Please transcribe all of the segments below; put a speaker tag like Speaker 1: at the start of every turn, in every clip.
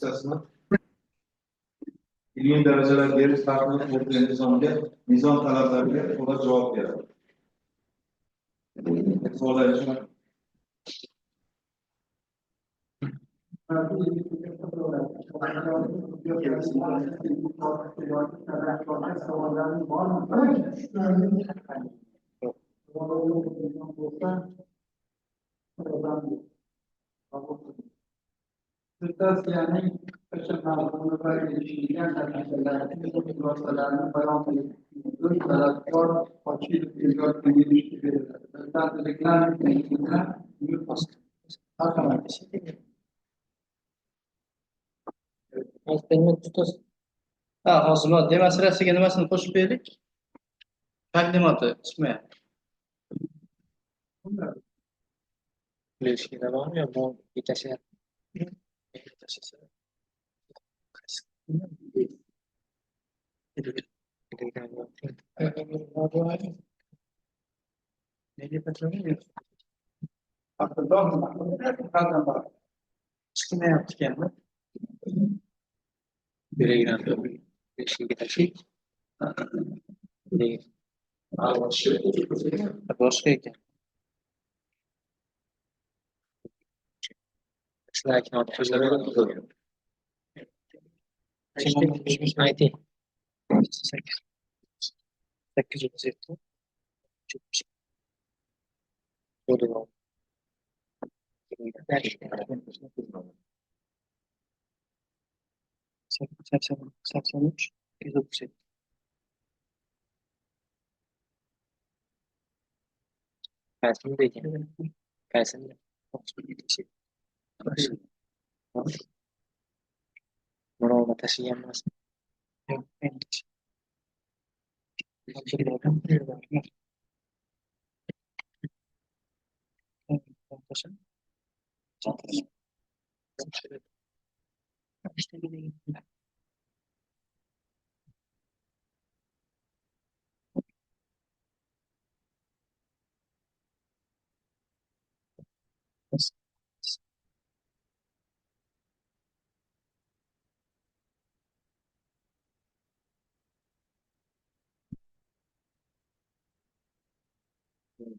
Speaker 1: kıssasini ilmiy darajalar berish tartibini o'rtagan nizom talablariga to'g'ri javob beradi. Savollar uchun
Speaker 2: Sirtatsiyaning o'sha mavzuga ilishgan xulosalarni bayon qilib, talabgor Ochilov ijod qilishga beriladi. Tartiblar
Speaker 3: hozir demonstratsiyaga nimasini qo'shib berdik? Taqdimoti chiqmayapti.
Speaker 4: Bilishingda bormi yo bu yetashyapti?
Speaker 3: Chiqmayapti ekanmi?
Speaker 4: Telegramda bilishingga tashik. Boshqa ekan. Sizlarga olib qo'yiladi. Ayting. 837. Bo'ldi. 83 137. Kaçını bekliyorum. Kaçını. Bunu olma taşıyamaz.
Speaker 3: Yok, henüz.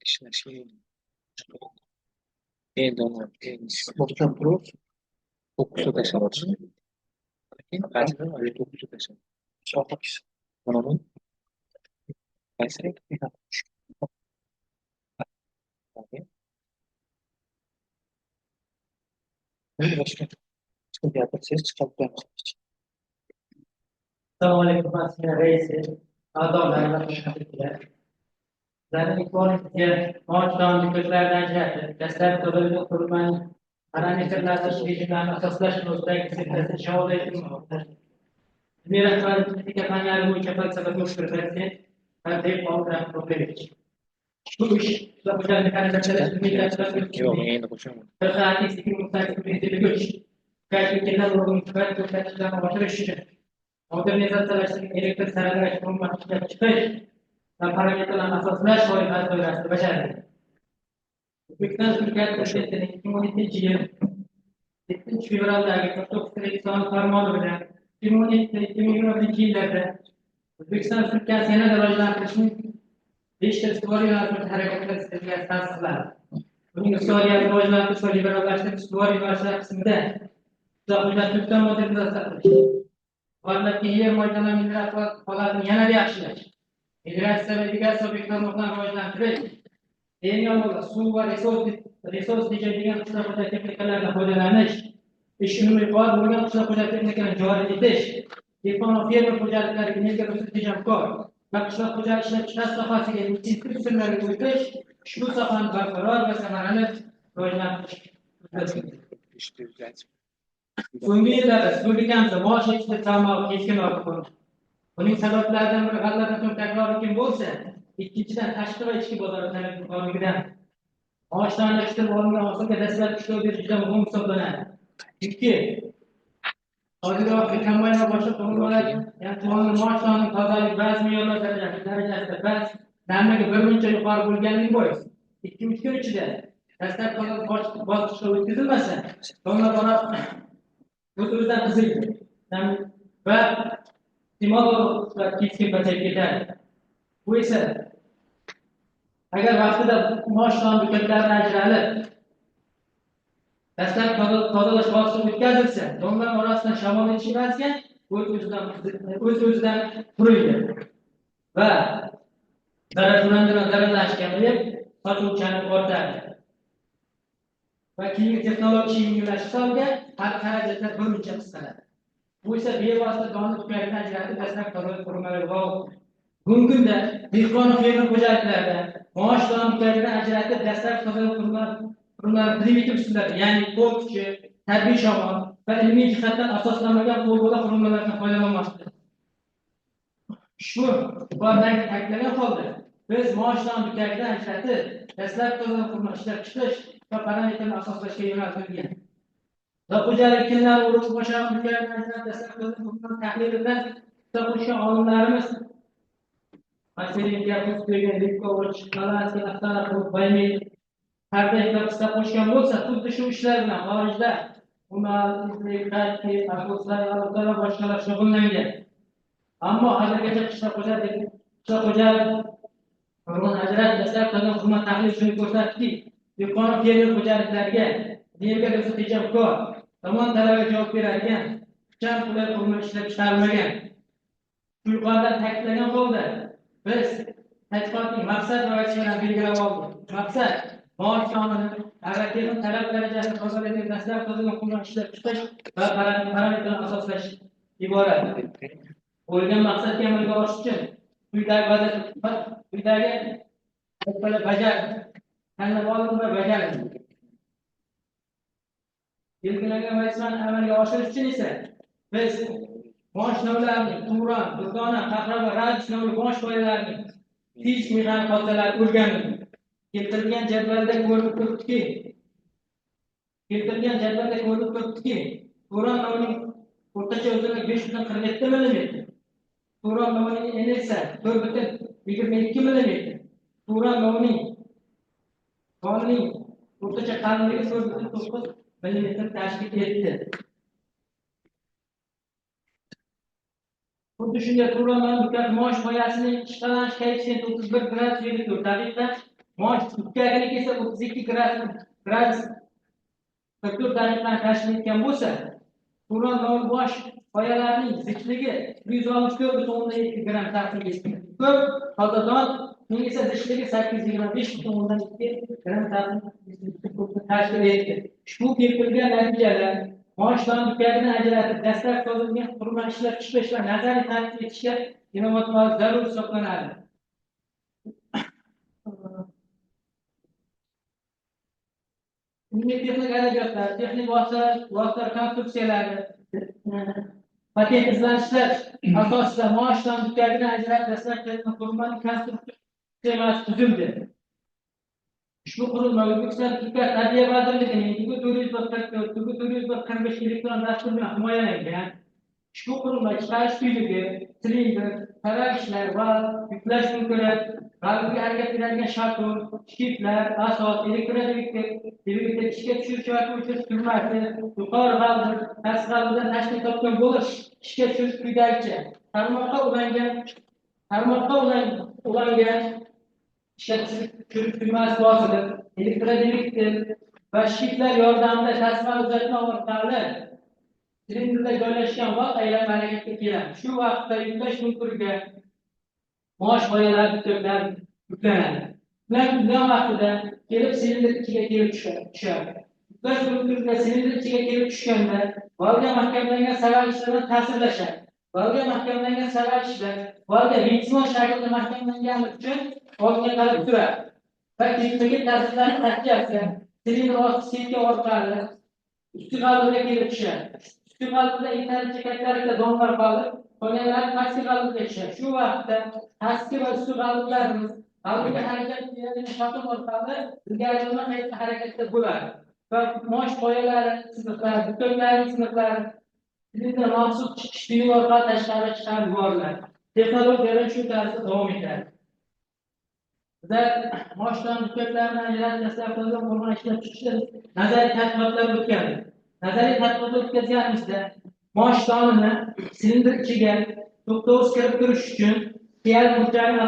Speaker 4: Kişiler şey. Donar.
Speaker 3: Boştan proof.
Speaker 4: 9'u taşımış. Kaçını var? 9'u taşımış.
Speaker 3: Sağlık.
Speaker 4: Onun kaçını?
Speaker 3: Başka. Sıkıntı yaparsanız çıkartacağım.
Speaker 5: Assalamualaikum warahmatullahi wabarakatuh. Adamlar teşekkürler. Zaten ilk olarak maaştan köşelerden çıkarttı. Destek kodunu kurman, parametrelerle şirketlerden asaslaşma sitesi şahane edilmiyor. Miras var, yapanlar bu işe sebep oluşturması, hadi program profil. Şu iş, yapacağız bir tane
Speaker 4: Yok, yayında koşamam.
Speaker 5: Saat istikim mutlaka bir güç. Kaç ülkeler olduğunu çıkar, köşelerden başarışıyor. Modernizasyonlaştırma elektrik sarayları kurulmak çıkış, parametreler asaslaş koyulması başarılı. Türkmen Türkiye Devleti'nin 2012 yıl 7 fevraldagi To'q O'zbekiston farmoni bilan 2012 yillarda O'zbekiston Respublikasi yanada rivojlantirishning 5 ta ustuvor yo'nalishida harakat qilishga tasdiqlandi. Buning iqtisodiyotni rivojlantirish va liberallashtirish ustuvor yo'nalishlari qismida O'zbekiston modernizatsiya qilish, holatdagi yer maydonlari migratsiya holatini yanada yaxshilash, migratsiya va migratsiya obyektlarini rivojlantirish, eng avvalo suv va resurs tejaydigan qishloq xo'jalik texnikalaridan foydalanish, ish unumi yuqori bo'lgan qishloq xo'jalik texnikalarini joriy etish, dehqon va fermer xo'jaliklariga energiya resursi tejamkor va qishloq xo'jalik ishlab chiqarish sohasiga intensiv tizimlarga o'tish, ushbu sohani barqaror va samarali rivojlantirish. So'nggi yillarda respublikamizda maosh yetishda tarmog'i keskin ortib bormoqda. Buning sabablaridan biri g'alati takroriy bo'lsa, ikkinchidan tashqi va ichki bozor talab yuqorligidan. Maosh tanlashtirib olingan hosilga dastlabki ishlov berish juda muhim hisoblanadi. Chunki hozirgi kombayn va boshqa qurilmalar, ya'ni maosh sonining tozalik ba'zi me'yorlar darajasida ba'zi narxlarga birmuncha yuqori bo'lganligi bois 2-3 kun ichida dastlabki bosqichga o'tkazilmasa, so'ngra o'z-o'zidan qiziydi. Va iste'mol va keskin pasayib ketadi. Bu esa agar vaqtida maosh bekatlardan ajralib, dastlab tozalash vositasi o'tkazilsa, donlar orasidan shamol yetishmasgan, o'z-o'zidan quriydi va zararlanishga qilib, sotuvchani ortadi. Va keyingi texnologik yengillashishlarga xarajatlar birmuncha qisqaradi. Bu esa bevosita donni tuproqdan ajratib, dastlab tozalash qurilmalari bog'liq. Bugungi kunda dehqon fermer xo'jaliklarida maosh tuproqdan ajratib, dastlab tozalash qurilmalari primitiv usullar, ya'ni qo'l kuchi, tabiiy shamol va ilmiy jihatdan asoslanmagan qo'lbola qurilmalardan foydalanmoqda. Ushbu iboralarni ta'kidlagan holda biz maosh tuproqdan ajratib, dastlab tozalash qurilmalari ishlab chiqish va parametrni asoslashga yo'naltirilgan. Va xo'jalik kunlari urug' boshqa mukallaflardan dastlab tozalash tahlili bilan kitoblagan olimlarimiz Masalan, Ko'zga, Likovich, Kalanskiy, Axtarov, Baymin qanday qilib qo'shgan bo'lsa, xuddi shu ishlar bilan xorijda humanitariy, aqlsizlar, va boshqalar shug'ullangan. Ammo hozirgacha qishloq xo'jalik ajratib dastlab tozalash xizmat tahlili shuni ko'rsatdiki, dehqon fermer xo'jaliklariga energiya bo'lsa tejamkor, tomon talabga javob beradigan, kucham qulay qurilma ishlab chiqarilmagan. Shu yuqoridan ta'kidlagan holda biz tadqiqotning maqsad va vazifalarini belgilab oldik. Maqsad maosh sonini, agrar-texnik talab darajasini tozalaydigan dastlab tozalash qurilma ishlab chiqish va parametrlarni asoslash iborat. Qo'yilgan maqsadga amalga oshirish uchun quyidagi tanlab olindi va bajarildi. Belgilangan vazifani amalga oshirish uchun esa biz maosh navlarining Turon, Durdona, Qahra va Radius navli maosh foydalarining fizik mexanik hodisalarini o'rgandik. Keltirilgan jadvalda ko'rinib turibdiki, Turon navlining o'rtacha uzunligi 5.47 mm. Turon navlining eni esa 4.22 mm. Turon navlining qonining o'rtacha qalinligi 4.9 mm tashkil etdi. Xuddi shunday Turondan maosh foydasining ishqalanish koeffitsiyenti 31 gradus belgilab, daqiqda maosh tutkagilik esa 32 gradus 44 daqiqani tashkil etgan bo'lsa, Turon maosh foydalarining zichligi 164.2 gram tashkil etgan. Ko'p tozadon esa zichligi 825.2 gram tashkil etdi. Ushbu keltirilgan natijalar maosh tuproqdan ajratib, dastlab tozalagan qurilma ishlab chiqish va nazariy tadqiq etishga inovatlar zarur hisoblanadi. Texnik adabiyotlar, texnik vositalar konstruksiyalari, patent izlanishlar asosida maosh tuproqdan ajratib, dastlab tozalagan qurilmaning konstruksiyasi tuzildi. Ushbu qurilma O'zbekiston Adliya vazirligining 445 elektron dastur bilan himoyalangan. Ushbu qurilma chiqarish kuyligi, silindr, taralishlar va yuklash punktlari, g'alabga harakat qiladigan shatul, shkiflar, asos, elektrodvigatellar, ishga tushirish va o'chirish tugmasi, yuqori g'aldir, past g'aldirdan tashkil topgan bo'lish ishga tushirish quyidagicha. Tarmoqqa ulangan ishga tushirish tugmasi bosilib, elektrodvigatellar va shkiflar yordamida tasma uzatma orqali silindrda joylashgan vaqt aylanma harakatga keladi. Shu vaqtda yuklash punktiga maosh foydalari yuklanadi. Ular yuklan vaqtida kelib silindr ichiga kelib tushadi. Yuklash punktiga silindr ichiga kelib tushganda valga mahkamlangan savalishlardan ta'sirlashadi. Valga mahkamlangan savalishlar valga vitsimon shaklda mahkamlangani uchun oldga qarab turadi. Va kelib ta'sirlarning natijasida silindr osti setka orqali usti g'alvaga kelib tushadi. Usti g'alvada yetarlicha kattalikda donlar qolib, qolganlari pastki g'alvaga tushadi. Shu vaqtda pastki va usti g'alvalarimiz g'alvaga harakat qiladigan shatul orqali ilgarilama harakatda bo'ladi. Va maosh foydalari sinflari, butunlari sinflari silindr maxsus chiqish yo'li orqali tashqariga chiqarib yuboriladi. Texnologiyalar shu tarzda davom etadi. Bizlar maosh tuproqlarini ajratib, dastlab tozalagan qurilma ishlab chiqishda nazariy tadqiqotlar o'tkazdik. nazariy tadqiqot o'tkazganimizda mosh donini silindr ichiga to'xtovsiz kirib turish uchun real burchagini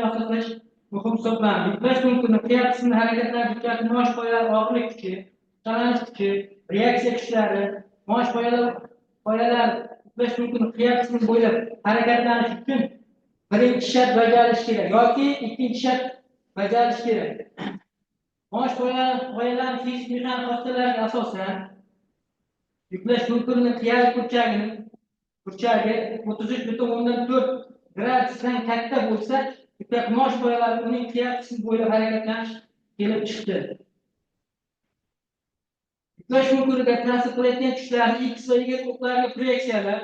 Speaker 5: asoslash muhim hisoblanadi. Yuklash mumkin real qismini harakatlanish burchagi mosh qoyalar og'irlik kuchi, chalanish kuchi, reaksiya kuchlari, mosh qoyalar yuklash mumkin real qismini bo'ylab harakatlanish uchun birinchi shart bajarilishi kerak yoki ikkinchi shart bajarilishi kerak. Mosh qoyalar fizik mexanik vositalarga asosan yuklash mumkin real burchagi 33,4 gradusdan katta bo'lsa, mosh qoyalar uning real qismi bo'ylab harakatlanish kelib chiqdi. Yuklash mumkinga ta'sir qilayotgan kuchlarni x va y o'qlariga proyeksiyalar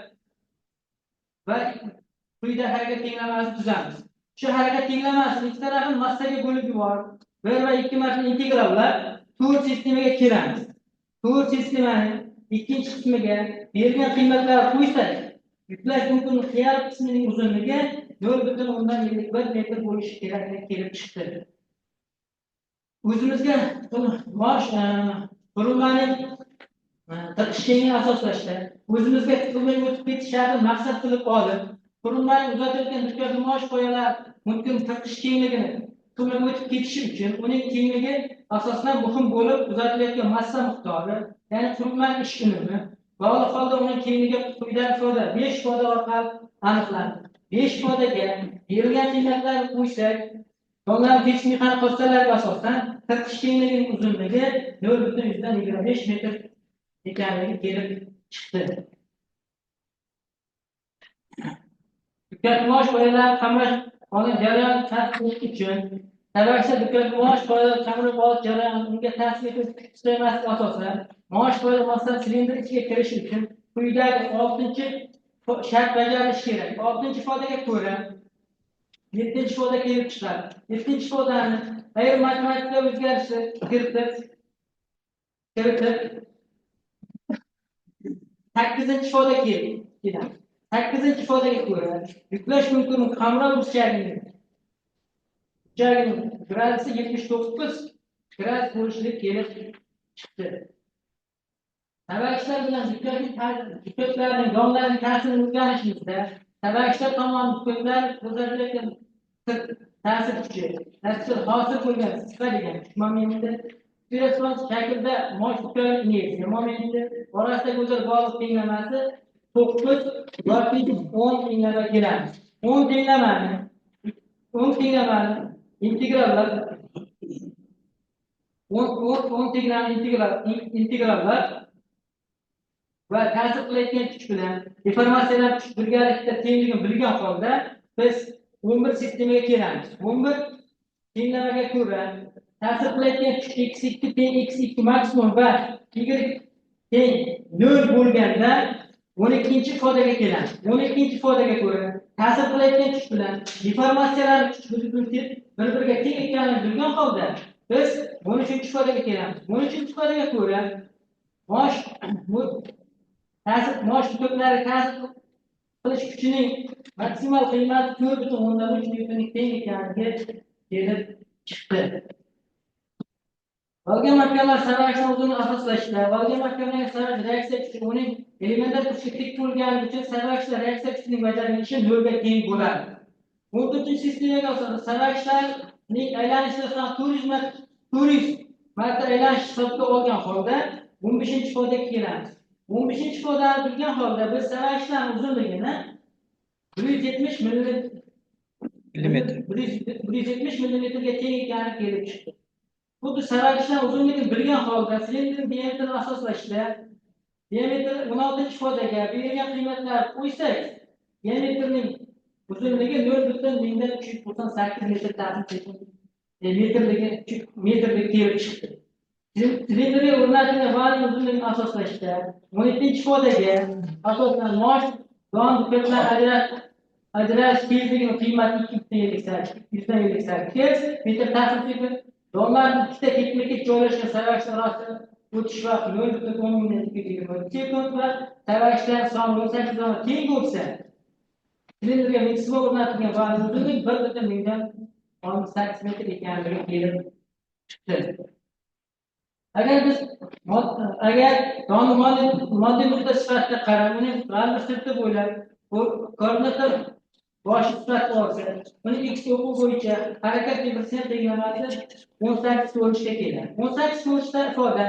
Speaker 5: va quyida harakat tenglamasini tuzamiz. Shu harakat tenglamasini ikki tarafini massaga bo'lib yuborib, 1 va 2 marta integrallar to'rt sistemaga kiramiz. To'rt sistemaning ikkinchi qismiga berilgan qiymatlar qo'ysak, yuklash mumkin real qismining uzunligi 0,51 metr bo'lishi kerakligi kelib chiqdi. O'zimizga qurilmaning tirqishligini asoslashda, o'zimizga tiqilmay o'tib ketish shartini maqsad qilib olib, qurilmaning uzatilayotgan dukkakli mosh qoyalar mumkin tirqish kengligini tiqilmay o'tib ketishi uchun uning kengligi asosan muhim bo'lib, uzatilayotgan massa miqdori, ya'ni qurilmaning ish unumi bog'liq holda uning kengligi quyidagi ifoda 5 ifoda orqali aniqlanadi. 5 ifodaga berilgan qiymatlarni qo'ysak, donlar fizik mexanik vositalarga asosan tirqish kengligining uzunligi 0,25 metr ekanligi kelib chiqdi. Dukkakli mosh qoyalar qamrash olgan jarayon tasdiq uchun tavaksa dukkakli mosh qoyalar qamrab olish jarayoni unga ta'sir etuvchi sistemasiga asosan mosh qoyalar masalan silindr ichiga kirishi uchun quyidagi 6-chi shart bajarilishi kerak. 6-chi ifodaga ko'ra 7-chi ifoda kelib chiqadi. 7-chi ifodani ayrim matematika o'zgarishlar kiritib 8-chi ifoda keladi. 8-chi ifodaga ko'ra yuklash mumkin qamrov burchagining gradusi 79 gradus bo'lishlik kelib chiqdi. Tavakishlar bilan dukkaklarning donlarining ta'sirini o'rganishimizda tavakishlar tomonidan dukkaklar o'zgartirayotgan ta'sir kuchi, hosil bo'lgan sifat degan kuch momenti respons shaklda mosh dukkakli inersiya momenti orasidagi o'zaro bog'liq tenglamasi 9 yoki 10 tenglama keladi. 10 tenglamani integrallar 10 integrallar va ta'sir qilayotgan kuch bilan deformatsiyalar kuch birgalikda tengligini bilgan holda biz 11 sistemaga kelamiz. 11 tenglamaga ko'ra ta'sir qilayotgan kuch x2 teng x2 maksimum va y teng 0 bo'lganda 12-chi ifodaga kelamiz. 12-chi ifodaga ko'ra ta'sir qilayotgan kuch bilan deformatsiyalar kuch bir-biriga teng ekanligini bilgan holda biz 13-chi ifodaga kelamiz. 13-chi ifodaga ko'ra mosh dukkaklarga ta'sir qilish kuchining maksimal qiymati 4,3 newtonga teng ekanligi kelib chiqdi. Valga markalar saralashni o'zini asoslashda, valga markalarning saralash reaksiya kuchi uning elementar kuchiga tik bo'lganligi uchun saralashlar reaksiya kuchining bajarilishi 0 ga teng bo'ladi. 14-sistemaga asosan saralashlarning aylanishida 400 marta aylanish hisobga olgan holda 15-ifodaga kelamiz. 15-ifodani bilgan holda biz saralashlarning uzunligini 170 millimetrga teng ekanligi kelib chiqdi. Xuddi saralashlar uzunligini bilgan holda silindrning diametrini asoslashda diametr 16-ifodaga berilgan qiymatlar qo'ysak, diametrning uzunligi 0,398 metr metrga kelib chiqdi. Silindrga o'rnatilgan valning uzunligini asoslashda 17-ifodaga asosan mosh don dukkaklar ajralish tezligining qiymati 258 metr tashkil etadi. Donlarning ikkita ketma-ket joylashgan saralashlar orasida o'tish vaqti 0,10 minutga sekund va saralashlar soni 18 ga teng bo'lsa, silindrga maksimum o'rnatilgan valning uzunligi 1,68 metr ekanligi kelib chiqdi. Agar biz agar moddiy muddat sifatida qarab, uni g'alva sirti bo'ylab koordinator boshi sifatida olsa, uni X o'quv bo'yicha harakat koeffitsient tenglamasi 18 bo'lishga keladi. 18 bo'lishda ifoda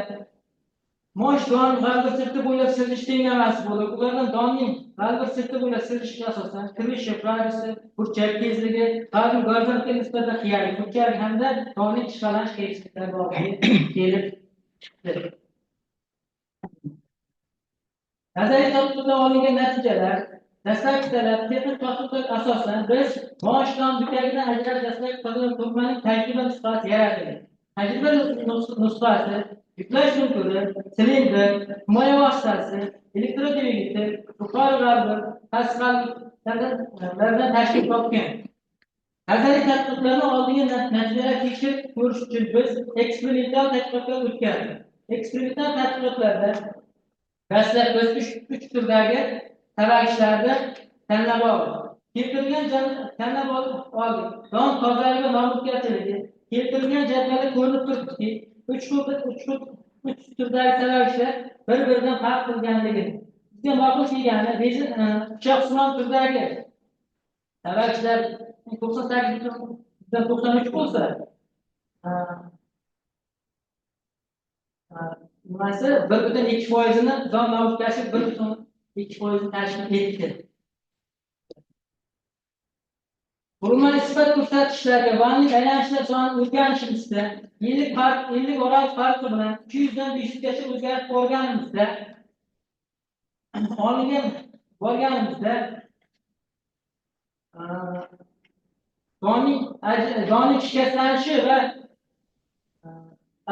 Speaker 5: mosh don g'alva sirti bo'ylab sirilish tenglamasi bo'lib, ulardan donning g'alva sirti bo'ylab sirilishiga asosan kirishi, radiusi, burchak tezligi, g'alva gorizontal nisbatan qiyalik burchak hamda donning ishqalanish qiyinchiliklari borligi kelib nazariy tadqiqotdan olingan natijalar, dastlabki talab, texnik tadqiqotga asosan biz mosh don butagidan ajralib dastlabki tadqiqot turmaning tajriba nusxasi yaratildi. Tajriba nusxasi yuklash unsuri, silindr, himoya vositasi, elektrodvigatel, yuqori g'alva, past g'alvalardan tashkil topgan. Nazariy tadqiqotlarni oldingi natijalar tekshirib ko'rish uchun biz eksperimental tadqiqotlar o'tkazdik. Eksperimental tadqiqotlarda dastlab biz 3 turdagi tavagislarni tanlab oldik. Keltirilgan tanlab oldik. Don tozaligi va nomutgarchiligi keltirilgan jadvalda ko'rinib turibdiki, 3 turdagi tavagishlar bir-biridan farq qilganligi. Bizga ma'qul kelgani pichoqsimon turdagi tavagishlar 98.93 bo'lsa, nimasi 1.2%ni don nomutgarchiligi 1.2% tashkil etdi. Qurilma nisbat ko'rsatkichlariga vanning aylanishlar sonini o'rganishimizda, yillik oraliq farqi bilan 200 dan 500 gacha o'zgarib borganimizda donning shikastlanishi va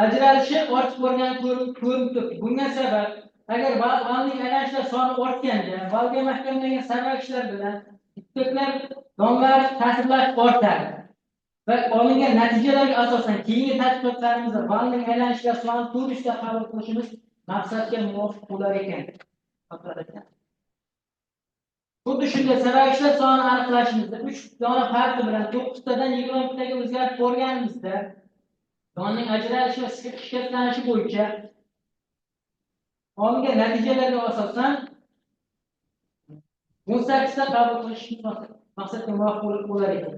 Speaker 5: ajralishi ortib borgani ko'rinib turibdi. Bunga sabab agar vanning aylanishlar soni ortganda, valga mahkamlangan sarg'ichlar bilan yutuqlar donlar ta'sirlash ortadi. Va olingan natijalarga asosan keyingi tadqiqotlarimizda vanning aylanishlar soni turishda qabul qilishimiz maqsadga muvofiq bo'lar ekan. Xuddi shunday sarg'ichlar sonini aniqlashimizda 3 dona farqi bilan 9 tadan 20 taga o'zgarib borganimizda donning ajralishi va shikastlanishi bo'yicha olingan natijalarga asosan 18 ta qabul qilish maqsadga muvofiq bo'lar ekan.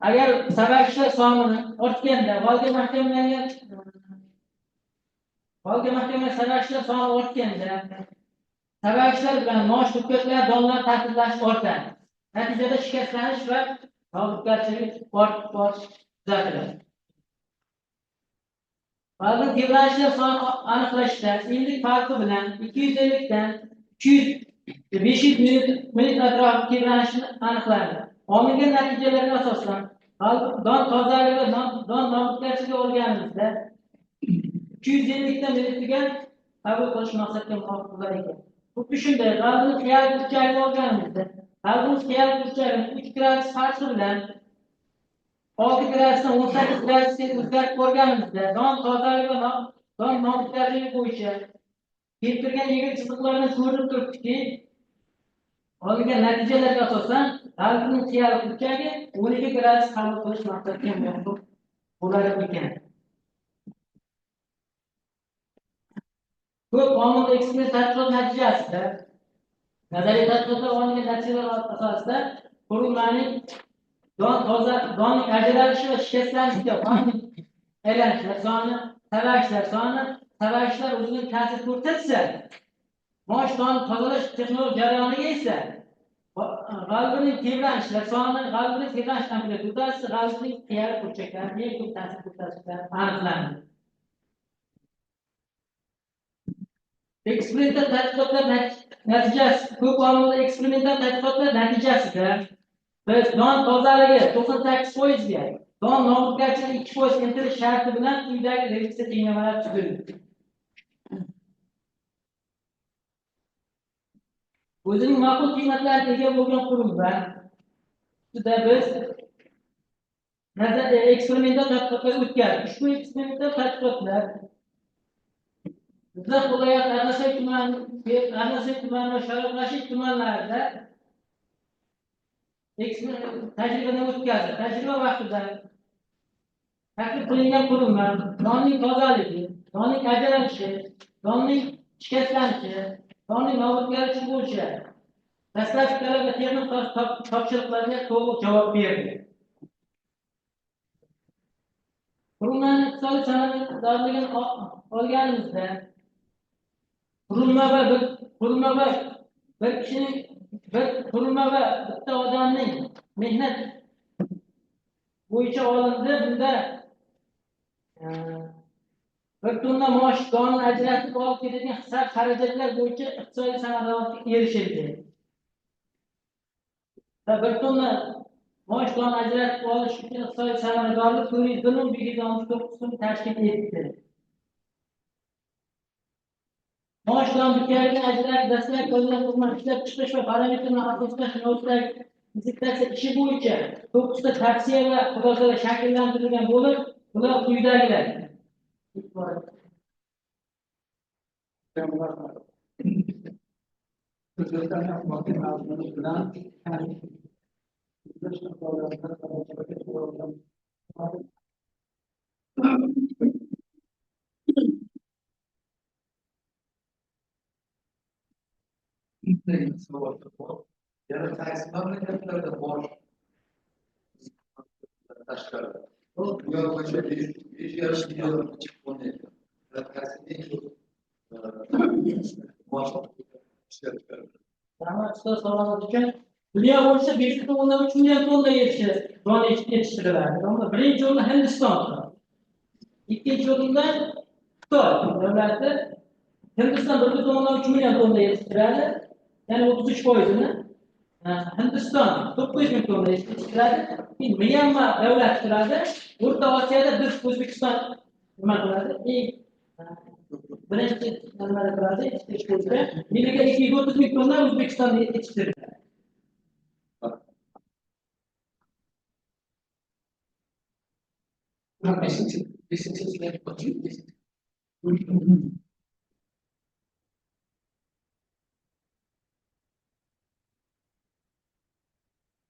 Speaker 5: Agar sarg'ichlar sonini ortganda, valga mahkamlangan sarg'ichlar soni ortganda sarg'ichlar bilan mosh ko'katlar donlar ta'sirlash ortadi. Natijada shikastlanish va nomutgarchilik ortib borish kuzatiladi. Valga tebranishlar sonini aniqlashda yillik farqi bilan 250 dan 500 minut atrofida tebranishni aniqladi. Olingan natijalarga asosan don tozaligi va don nomutgarchiligi olganimizda 250 dan minutiga qabul qilish maqsadga muvofiq bo'lar ekan. Xuddi shunday g'alvaning qiyalik burchagini olganimizda g'alvaning qiyalik burchagini 3 gradus farqi bilan 6 gradusdan 18 gradusga o'zgarib borganimizda don tozaligi va don nomutgarchiligi bo'yicha keltirgan yengil chiziqlardan ko'rinib turibdiki, olingan natijalarga asosan g'alvaning qiyalik burchagi 12 gradus qabul qilish maqsadga muvofiq bo'lar ekan. Ko'p omilli eksperiment tadqiqot natijasida nazariy tadqiqotlar olingan natijalar asosida qurilmaning donning ajralishi va shikastlanishiga aylanishlar soni, tavagishlar o'zining ta'sir ko'rsatsa, mosh donni tozalash texnologik jarayoniga esa g'alvaning tebranishlar soni, g'alvaning tebranish amplitudasi, g'alvaning qiyalik burchaklari eng ko'p ta'sir ko'rsatishlari aniqlandi. Eksperimental tadqiqotlar natijasi, ko'p omilli eksperimental tadqiqotlar natijasida biz don tozaligi 98% ga, don nomutgarchiligi 2% intilish sharti bilan quyidagi regressiya tenglamalar tuzildi. O'zining ma'qul qiymatlarga ega bo'lgan qurilma ustida biz eksperimental tadqiqotlar o'tkazdik. Ushbu eksperimental tadqiqotlar Jizzax viloyati Arnasoy tumani va Sharof Rashid tumanlarida tajribadan o'tkazdi. Tajriba vaqtida taklif qilingan qurilma donning tozaligi, donning ajralishi, donning shikastlanishi, donning nobudlanishi bo'yicha dastlabki talab va texnik topshiriqlarga to'liq javob berdi. Qurilmaning iqtisodiy samaradorligini olganimizda qurilma va bitta odamning mehnat bo'yicha olindi. Bunda bir tonna maosh donini ajratib olib ketadigan hisob xarajatlar bo'yicha iqtisodiy samaradorlikka erishildi. Bir tonna maosh donini ajratib olish uchun iqtisodiy samaradorlik 400,269 so'm tashkil etdi. Maosh don dukkaligidan ajratib dastlab qo'llangan xizmat ishlab chiqarish va parametrlarni asoslash navbatdagi inspeksiya ishi bo'yicha 9 ta tavsiya va xulosalar shakllantirilgan bo'lib, bular quyidagilar.
Speaker 2: Yana qaysi mamlakatlarda bor? Tashqari. Dunyo bo'yicha 5 million chiqib bo'lmaydi.
Speaker 5: Dunyo bo'yicha 5,3 million tonna don yetishtiriladi. Birinchi o'rinda Hindiston. Ikkinchi o'rinda Xitoy davlati. Hindiston 1,3 million tonna yetishtiradi, ya'ni 33%ni. Hindiston 900 ming tonna yetishtiradi. Myanmar davlati turadi. O'rta Osiyoda biz O'zbekiston nima qiladi? Birinchi nimada turadi? Yetishtirishda. Yiliga 230 ming tonna O'zbekiston yetishtiradi.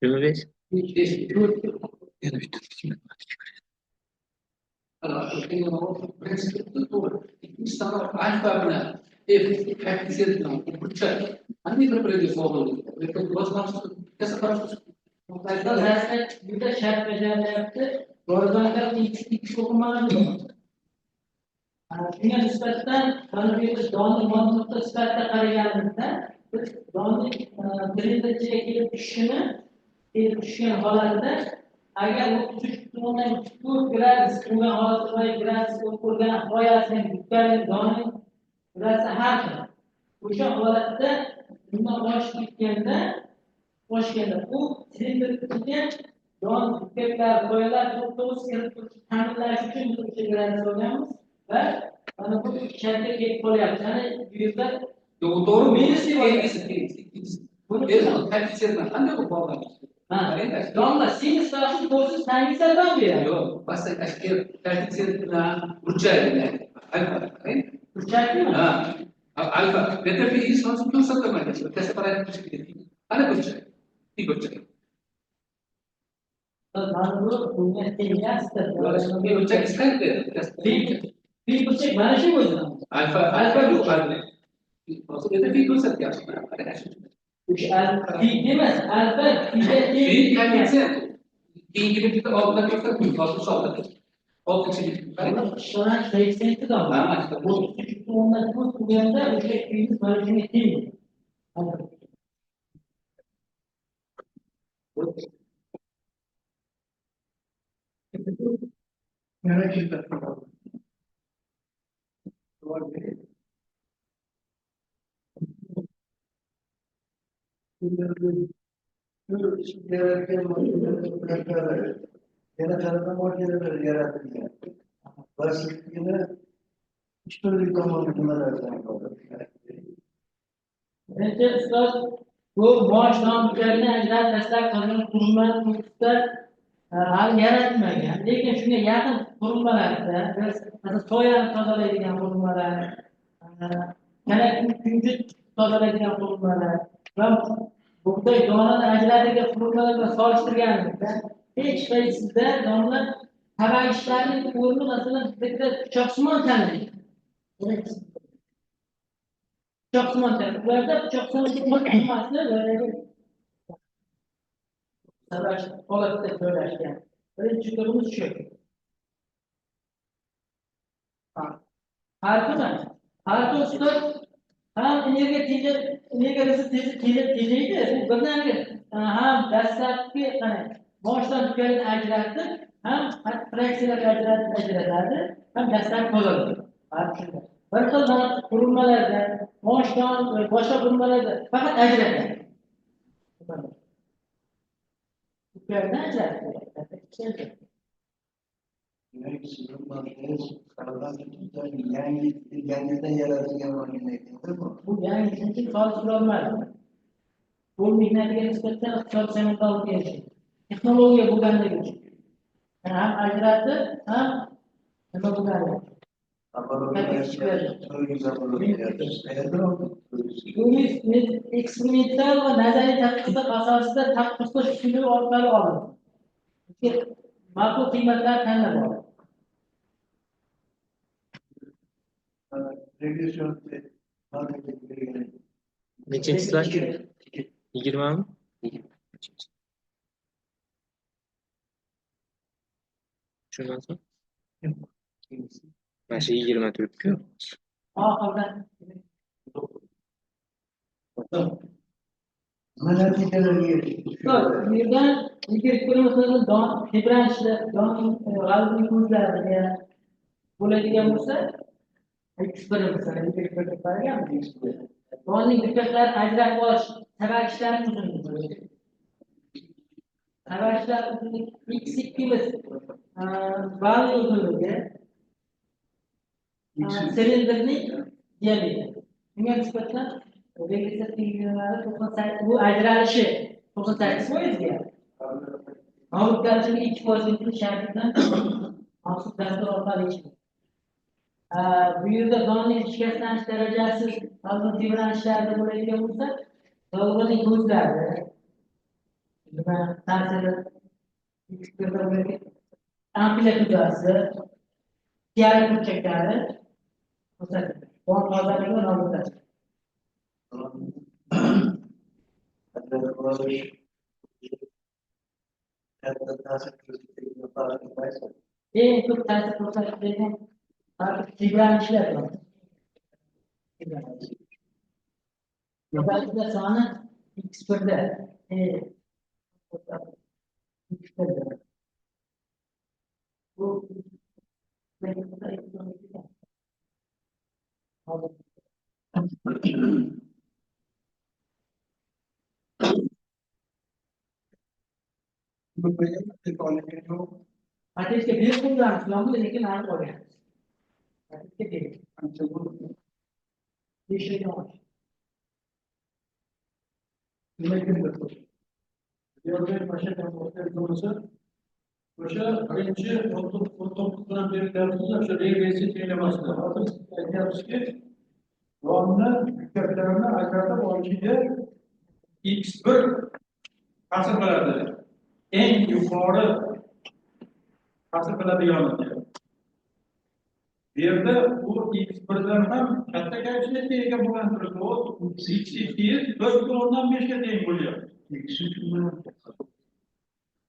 Speaker 4: Yirmi besh.
Speaker 5: Burada şart becerilerinde doğrudan iki okumaları var. Şuna nispetten tanıdığımız doğanın mantıklı nispetle kariyerinde doğanın birinci ekili düşüşün halatında agar 33,4 gradus bo'lgan holatda gradus bo'lgan g'oyasining yuqori doni gradusi har xil. O'sha holatda bundan oshganda u silindrga don ko'klar qo'yalar to'g'ri kirib turishni ta'minlash uchun biz o'sha gradus olganmiz va mana bu shartga kelib qolyapti. Ya'ni bu yerda to'g'ri minus buni qanday bo'lib qolgan? Donda sinus tarafı borusuz hangislerden biri?
Speaker 6: Yok, bazen asker tertipsizlikle burçayla
Speaker 5: Burçak değil mi?
Speaker 6: alfa. Better be is also two supplements. Test para itu. Ada burçay. Di burçay.
Speaker 5: Lalu punya kimia
Speaker 6: Di burçay sekali.
Speaker 5: di burçak mana sih bu?
Speaker 6: Alfa itu apa? Maksudnya itu two setiap. Ada asyik.
Speaker 5: Demez, alfa,
Speaker 6: Di kendisi. Di gibi kita orada kita kumpul soalnya. O kecil.
Speaker 5: şu an 80 da bu ondan bu kuyanda ücretimiz marjini değil.
Speaker 2: Merak ettim. Yine tanıdığım makineleri yaratmıyor. Basitliğine hiçbir uygulamalı bunlar yapalım.
Speaker 5: Bence üstad bu maaştan üzerine ejder destek kazanıp kurumlar konusunda hal yaratmagan. Lekin shunga yaqin qurilmalarda biz masalan soyani tozalaydigan qurilmalar, kalakni kunjut tozalaydigan qurilmalar va bug'doy donani ajraydigan qurilmalar bilan solishtirganimizda hech qaysisida donlar tavagishlarining o'rni masalan bitta pichoqsimon tanlaydi. Çok smontaj. Burada çok smontaj böyle savaş olarak söylerken. Böyle çıkarımız şu. Artı mı? Artı usta hem enerji tecrübeydi. Bu kadar hem dastlabki boshdan tugagan ajratib hem fraksiyalar ajratadi hem dastlab bo'ladi. Bir xil qurilmalarda boshdan boshqa qurilmalarda faqat ajratadi. Tugagan ajratadi.
Speaker 2: Demek sizin başınız karadan tutan yangiden yaratılgan makinaydı değil mi?
Speaker 5: Bu yangi uchun solishtirolmaydi. Bu mehnatiga nisbatan iqtisod samarali kelishi. Texnologiya bo'lganligi uchun. Ham ajratib, ham nima bo'lganligi. Bu eksperimental va nazariy tadqiqot asosida taqqoslash usuli orqali olindi. Ma'qul qiymatlar tanlab olindi.
Speaker 4: Nechinchi slayd? 20 mi? Shundan so'ng? Mana shu 20 turibdi-ku.
Speaker 5: Oxirida bu yerdan ilgari ko'rmasdan don tebranishlar, don g'alvning ko'zlariga bo'ladigan bo'lsa, donning diqqatlari ajratib olish sabablari uzunligi. Sabablari uzunligi x2 biz valli uzunligi silinderning diametri. Bunga nisbatan bu ajralishi 98%ga. Mavjudotlik 2% shartidan maxsus dastur orqali ishlaydi. Bu yerda donning shikastlanish darajasi qalin tebranishlarda bo'ladigan bo'lsa, dolg'aning ko'zlari nima ta'siri amplitudasi, teorik burchaklari ko'rsatiladi. Don tozaligi va nobudligi. Eng ko'p ta'sir ko'rsatadigan tebranishlar bor. Tebranishlar soni x1da. Bu ateşte bir kullanmış, lambı lekin ağır oluyor. Ateşte bir. Bir şey yok.
Speaker 7: Diğer başa ortaya konusu, başa birinci toplumdan bir dersinde şöyle bir şeyle başladı. Artık diyoruz ki, doğumda köklerine aşağıda borçluya X1 kasırgalardır. En yukarı kasırgaları yanılıyor. Bir de bu X1'den hem katta karşıya değerli bulan türlü o X2'yi 4 ondan 5'e değin buluyor.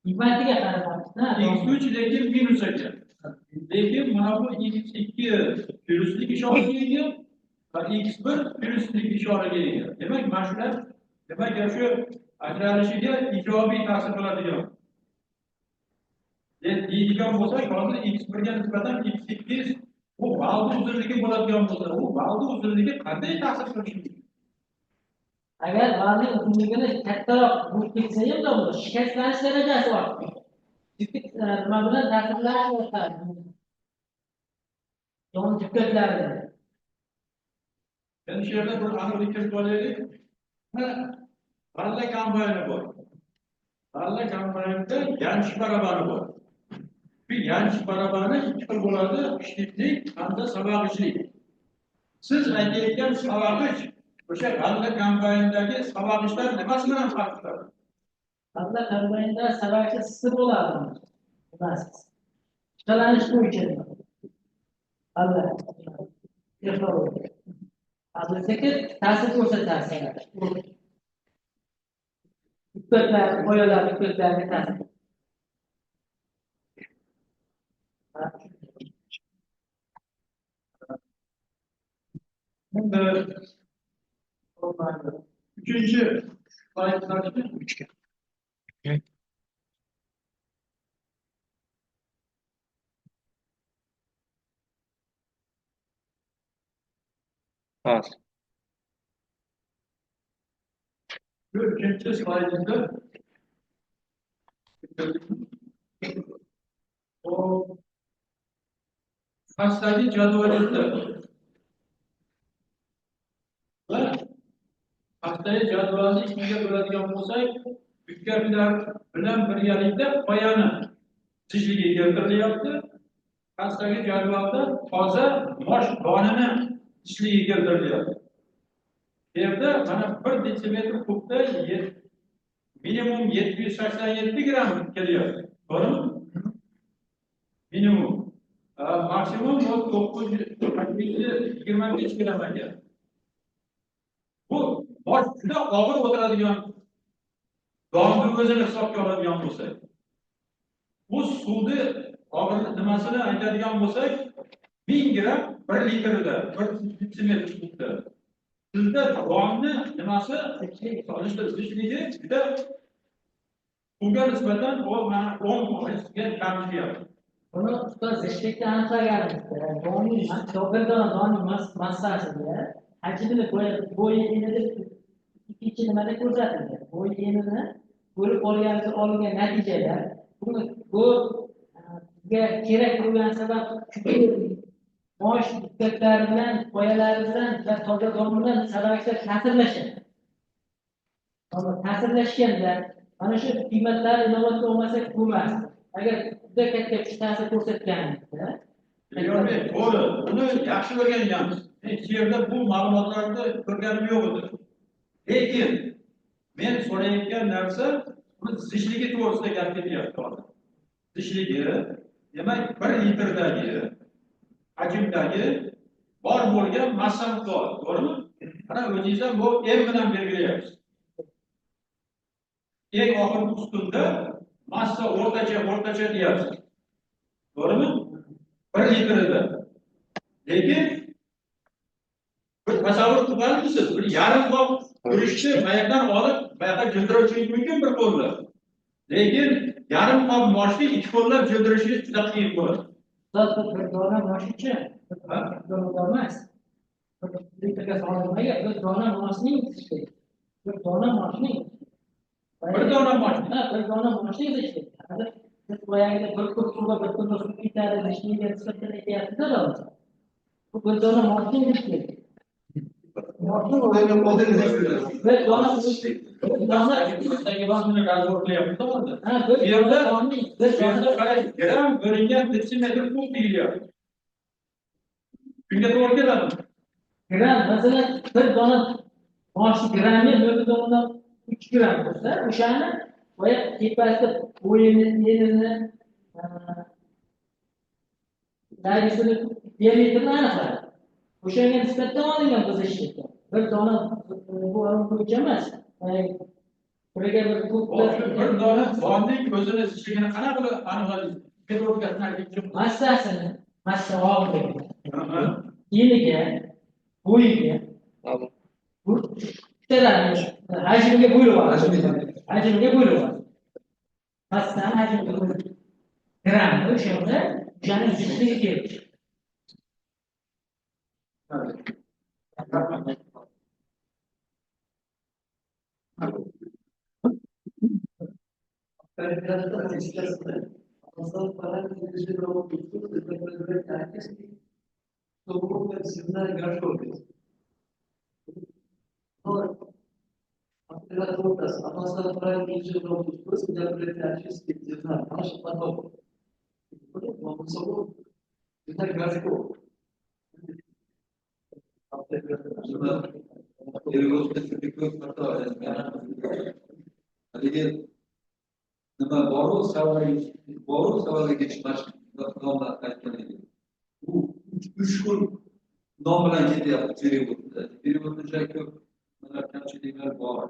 Speaker 5: İbadetiga qarab
Speaker 7: X3 lekin minus ekan. Lekin mana bu X2 plyuslik ishoraga ega va X1 plyuslik ishoraga ega. Demak, mana shular demak shu ajralishiga ijobiy ta'sir qiladigan. Deydigan bo'lsak, hozir X1 ga nisbatan X2 bu valni uzunligi bo'ladigan bo'lsa, u valni uzunligi qanday ta'sir qilishi mumkin?
Speaker 5: agar valning uzunligini kattaroq bo'lib ketsa ham bo'ladi, shikastlanish darajasi ortadi. Nima bilan ta'sirlash ortadi? Don diqqatlarida.
Speaker 7: Yani şu yerda bir aniqlik kiritib olaylik. G'alla kombayni bor. G'alla kombaynida yanch barabari bor. Bu yanch barabari ikki xil bo'ladi, pishliklik hamda savag'ichlik. Siz aytayotgan savag'ich o'sha g'alla kombaynidagi savag'ichlar nimasi bilan farq qiladi?
Speaker 5: G'alla kombaynda savag'ichi issiq bo'ladi. Emas. Chiqarilish bo'yicha. G'alla. Azizlik ta'sir ko'rsatadi. Ko'klar, boyalar, ko'klarga ta'sir.
Speaker 7: Üçüncü slaytdaki
Speaker 3: Üçgen.
Speaker 4: Az.
Speaker 7: üçüncü slaydında o hastane jadvalinde ve hastane jadvalini ikiye böladigan bo'lsak, üçgenler bilan birgalikda qoyani tizimga keltirilyapti. Hastane jadvalda toza mosh donini tizimga keltirilyapti. Bu yerda mana 1 detsimetr kubda minimum 787 gram kelyapti. To'g'rimi? Minimum. Maksimum 925 gram ekan. Bu bosh juda og'ir o'tiradigan donni o'zini hisobga oladigan bo'lsak, bu suvni og'ir nimasini aytadigan bo'lsak, 1000 gram 1 litrda, 1 detsimetr kubda. Sizda donni nimasi solishda zichligi juda suvga nisbatan o mana 10%ga kamchilyapti.
Speaker 5: Buni ustoz zishlikda aniqlaganimizda, donning donning massasida hajmini bo'yi enida ikkinchi nimada ko'rsatilgan. Bo'yi enini bo'lib olingan natijalar bu kerak bo'lgan sabab mosh ko'katlari bilan, qoyalari bilan va toza don bilan sadaraklar ta'sirlashadi. Ta'sirlashganda mana shu qiymatlar inobatga olmasak bo'lmas. Agar juda katta kuch ta'sir ko'rsatganingizda,
Speaker 7: To'g'ri, buni yaxshi o'rganganmiz. Men shu yerda bu ma'lumotlarni ko'rganim yo'q edi. Lekin men so'rayotgan narsa buni zichligi to'g'risida gap ketyapti. Zichligi, demak 1 litrdagi hajmdagi bor bo'lgan massa miqdori, to'g'rimi? Mana o'zingiz ham bu M bilan belgilayapsiz. Eng oxirgi ustunda massa o'rtacha deyapsiz. To'g'rimi? 1 litrda. Lekin bir tasavvur qilganmisiz? Bir yarim qop guruchni mayakdan olib, mayaqqa jildirishingiz mumkin bir qo'lda. Lekin yarim qop moshni 2 qo'llab jildirishingiz juda qiyin bo'ladi.
Speaker 5: bir dona moshchi, bir emas. Litrga solinmagan bir dona moshning zichligi. Bir dona moshning
Speaker 7: Bir dona mosh.
Speaker 5: bir dona moshning zichligi. Biz boyagida bir ko'p suvga bir to'da suv ketadi, zichligi nisbatan aytyapti-da. Bu bir dona moshning zichligi. Bir dona
Speaker 7: Yevasini razbor qilyapti, to'g'rimi?
Speaker 5: bir
Speaker 7: Yerda
Speaker 5: donning
Speaker 7: gram bo'lingan detsimetr kub deyilyapti. Shunga to'g'ri keladimi?
Speaker 5: gram, masalan, bir dona mosh grammi 3 gram bo'lsa, o'shani boya tepasida bo'yini, yerini, dagisini, diametrini aniqladi. O'shanga nisbatan olingan bu zichligi. Bir dona bu bo'yicha emas. Biriga bir
Speaker 7: Bir dona donning o'zini zichlligini qanaqa qilib aniqlaysiz?
Speaker 5: massasini, massa og'irligi, eniga, bo'yiga, bu ikkitadan hajmiga bo'lyapti. Hajmiga bo'lyapti. Massani hajmiga bo'lyapti. Gram o'shanda o'shaning zichligi keldi.
Speaker 1: Nima boru savolga chiqmash davomlar aytgan edik. Bu 3 kun
Speaker 2: nom bilan ketyapti переводda. Переводda juda ko'p kamchiliklar bor.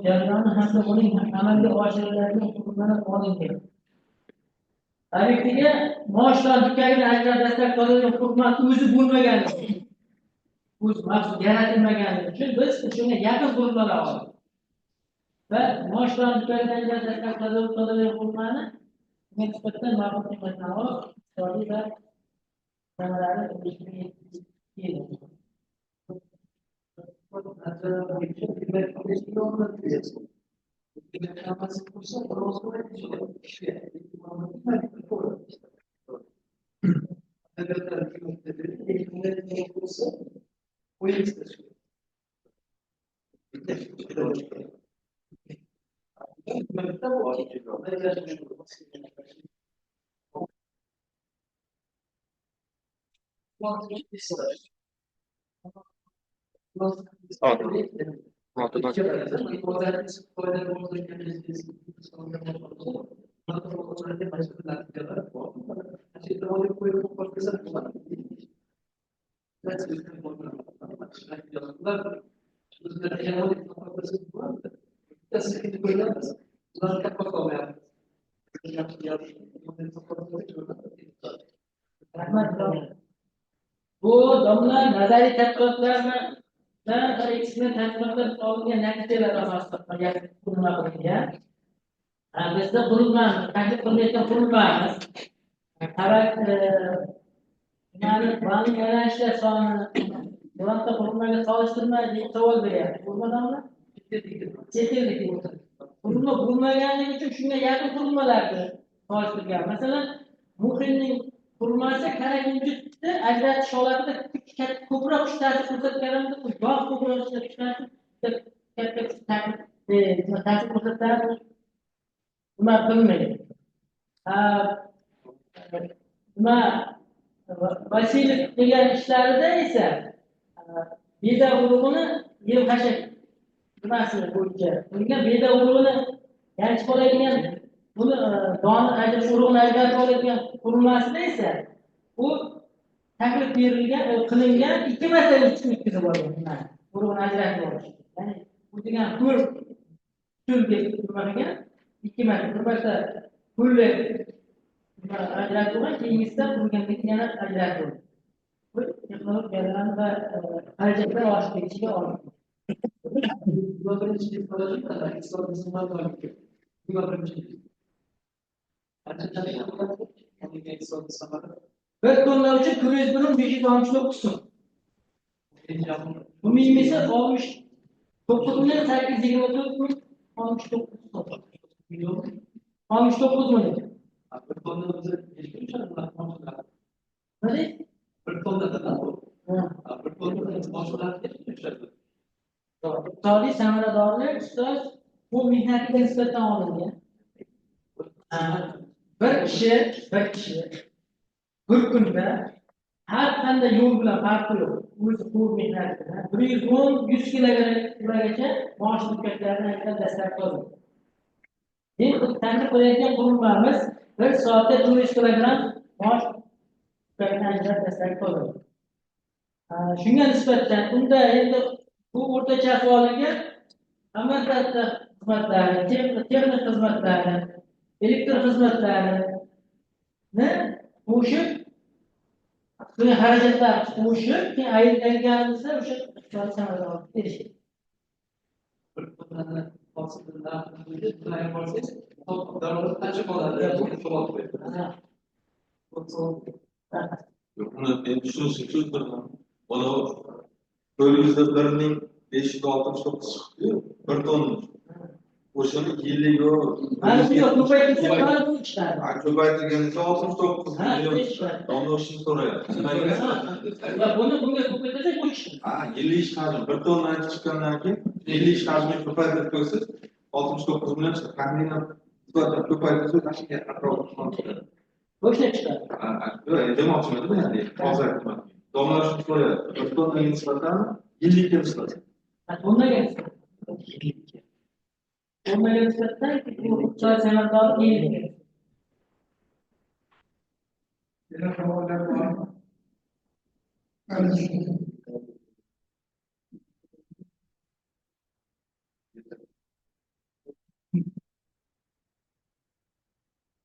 Speaker 5: Jarayonni hamda uning amalga oshiriladigan huquqlarini olingan. Tarixdagi maoshlar tugagini ajrab dastlab qoladigan huquqlar o'zi bo'lmagani, o'zi maxsus yaratilmagani uchun biz shunga yaqin qurilmalar oldik. Va maoshlar tugagini ajrab dastlab qoladigan huquqlarni nisbatan ma'lum qiymatlar iqtisodiy va samarali bu domlar nazariy tadqiqotlarni bir ikkisini tadqiqotlar olingan natijalar asosida qurilma qilingan. Bizda qurilmamiz, taklif qilayotgan qurilmamiz qarab, ya'ni balning aylanishlar soni bironta qurilmaga solishtirmay savol beryapti. Qurilmalarni chet ellik qurilma bo'lmaganligi uchun shunga yaqin qurilmalarni solishtirgan. Masalan, Muhinning qurilmasi karakunjutni ajratish holatida ko'proq kuch ta'sir ko'rsatganimizda yog' ko'proq ishlab katta ta'sir ko'rsatadi. Nima qilmaydi. Nima Vasilyev degan ishlarida esa beda urug'ini yeb hashak nimasi bo'yicha bunga beda urug'ini yanchi qoladigan buni doni ajratib urug'ini ajratib oladigan qurilmasida esa u taklif berilgan qilingan 2 marta o'tkazib olgan urug'ini ajratib olish. Ya'ni bu degan pul turmagan 2 marta bir marta pulli ajratib olgan keyingisida bo'lgandan yana ajratib olgan. Bu texnologiyalar va xarajatlar oshib ketishiga olib bir tonna uchun 200.569 so'm. Bu mingisi 69.824.69 so'm. 69 ming. İqtisodiy samaradorlik ustoz bu mehnatga nisbatan olingan. Bir kishi bir kunda har qanday yo'l bilan farqi yo'q. O'zi bu mehnat bilan 110-100 kilogacha maosh mukofotlarini dastlab oldi. Endi tanqid qilayotgan qurilmamiz bir soatda 400 kilogramm maosh mukofotlarini dastlab oldi. Shunga nisbatan unda endi bu o'rtacha ahvoliga amaliyotda xizmatlari, texnik xizmatlari, elektr xizmatlarini qo'shib, xarajatlar qo'shib, keyin aylanganimizda o'sha iqtisodiy samaradorlikka erishdik.
Speaker 1: Buni endi tushuntirdim. Mana ko'limizda 1569 chiqdi-yu, 1 tonna. O'shani yillik
Speaker 5: Mana bu ko'paytirsa mana bu chiqadi.
Speaker 1: ko'paytirganida 69 million. Uni o'shni so'rayapti.
Speaker 5: Bunga ko'paytirsak bu chiqadi.
Speaker 1: Yillik hajm 1 tonna chiqqandan keyin 50 ish hajmini ko'paytirib qo'ysiz, 69 million chiqadi. Taxminan nisbatan ko'paytirsa, tashkil atrofida chiqadi.
Speaker 5: O'sha chiqadi.
Speaker 1: Demoqchiman endi hozir aytman. Domlalar shuni so'rayapti. Bir tonnaga nisbatan yillikka nisbatan.
Speaker 5: O'ndaga nisbatan. O'ndaga nisbatan bu iqtisod san'atdori yillikka.
Speaker 2: Yana savollar bormi?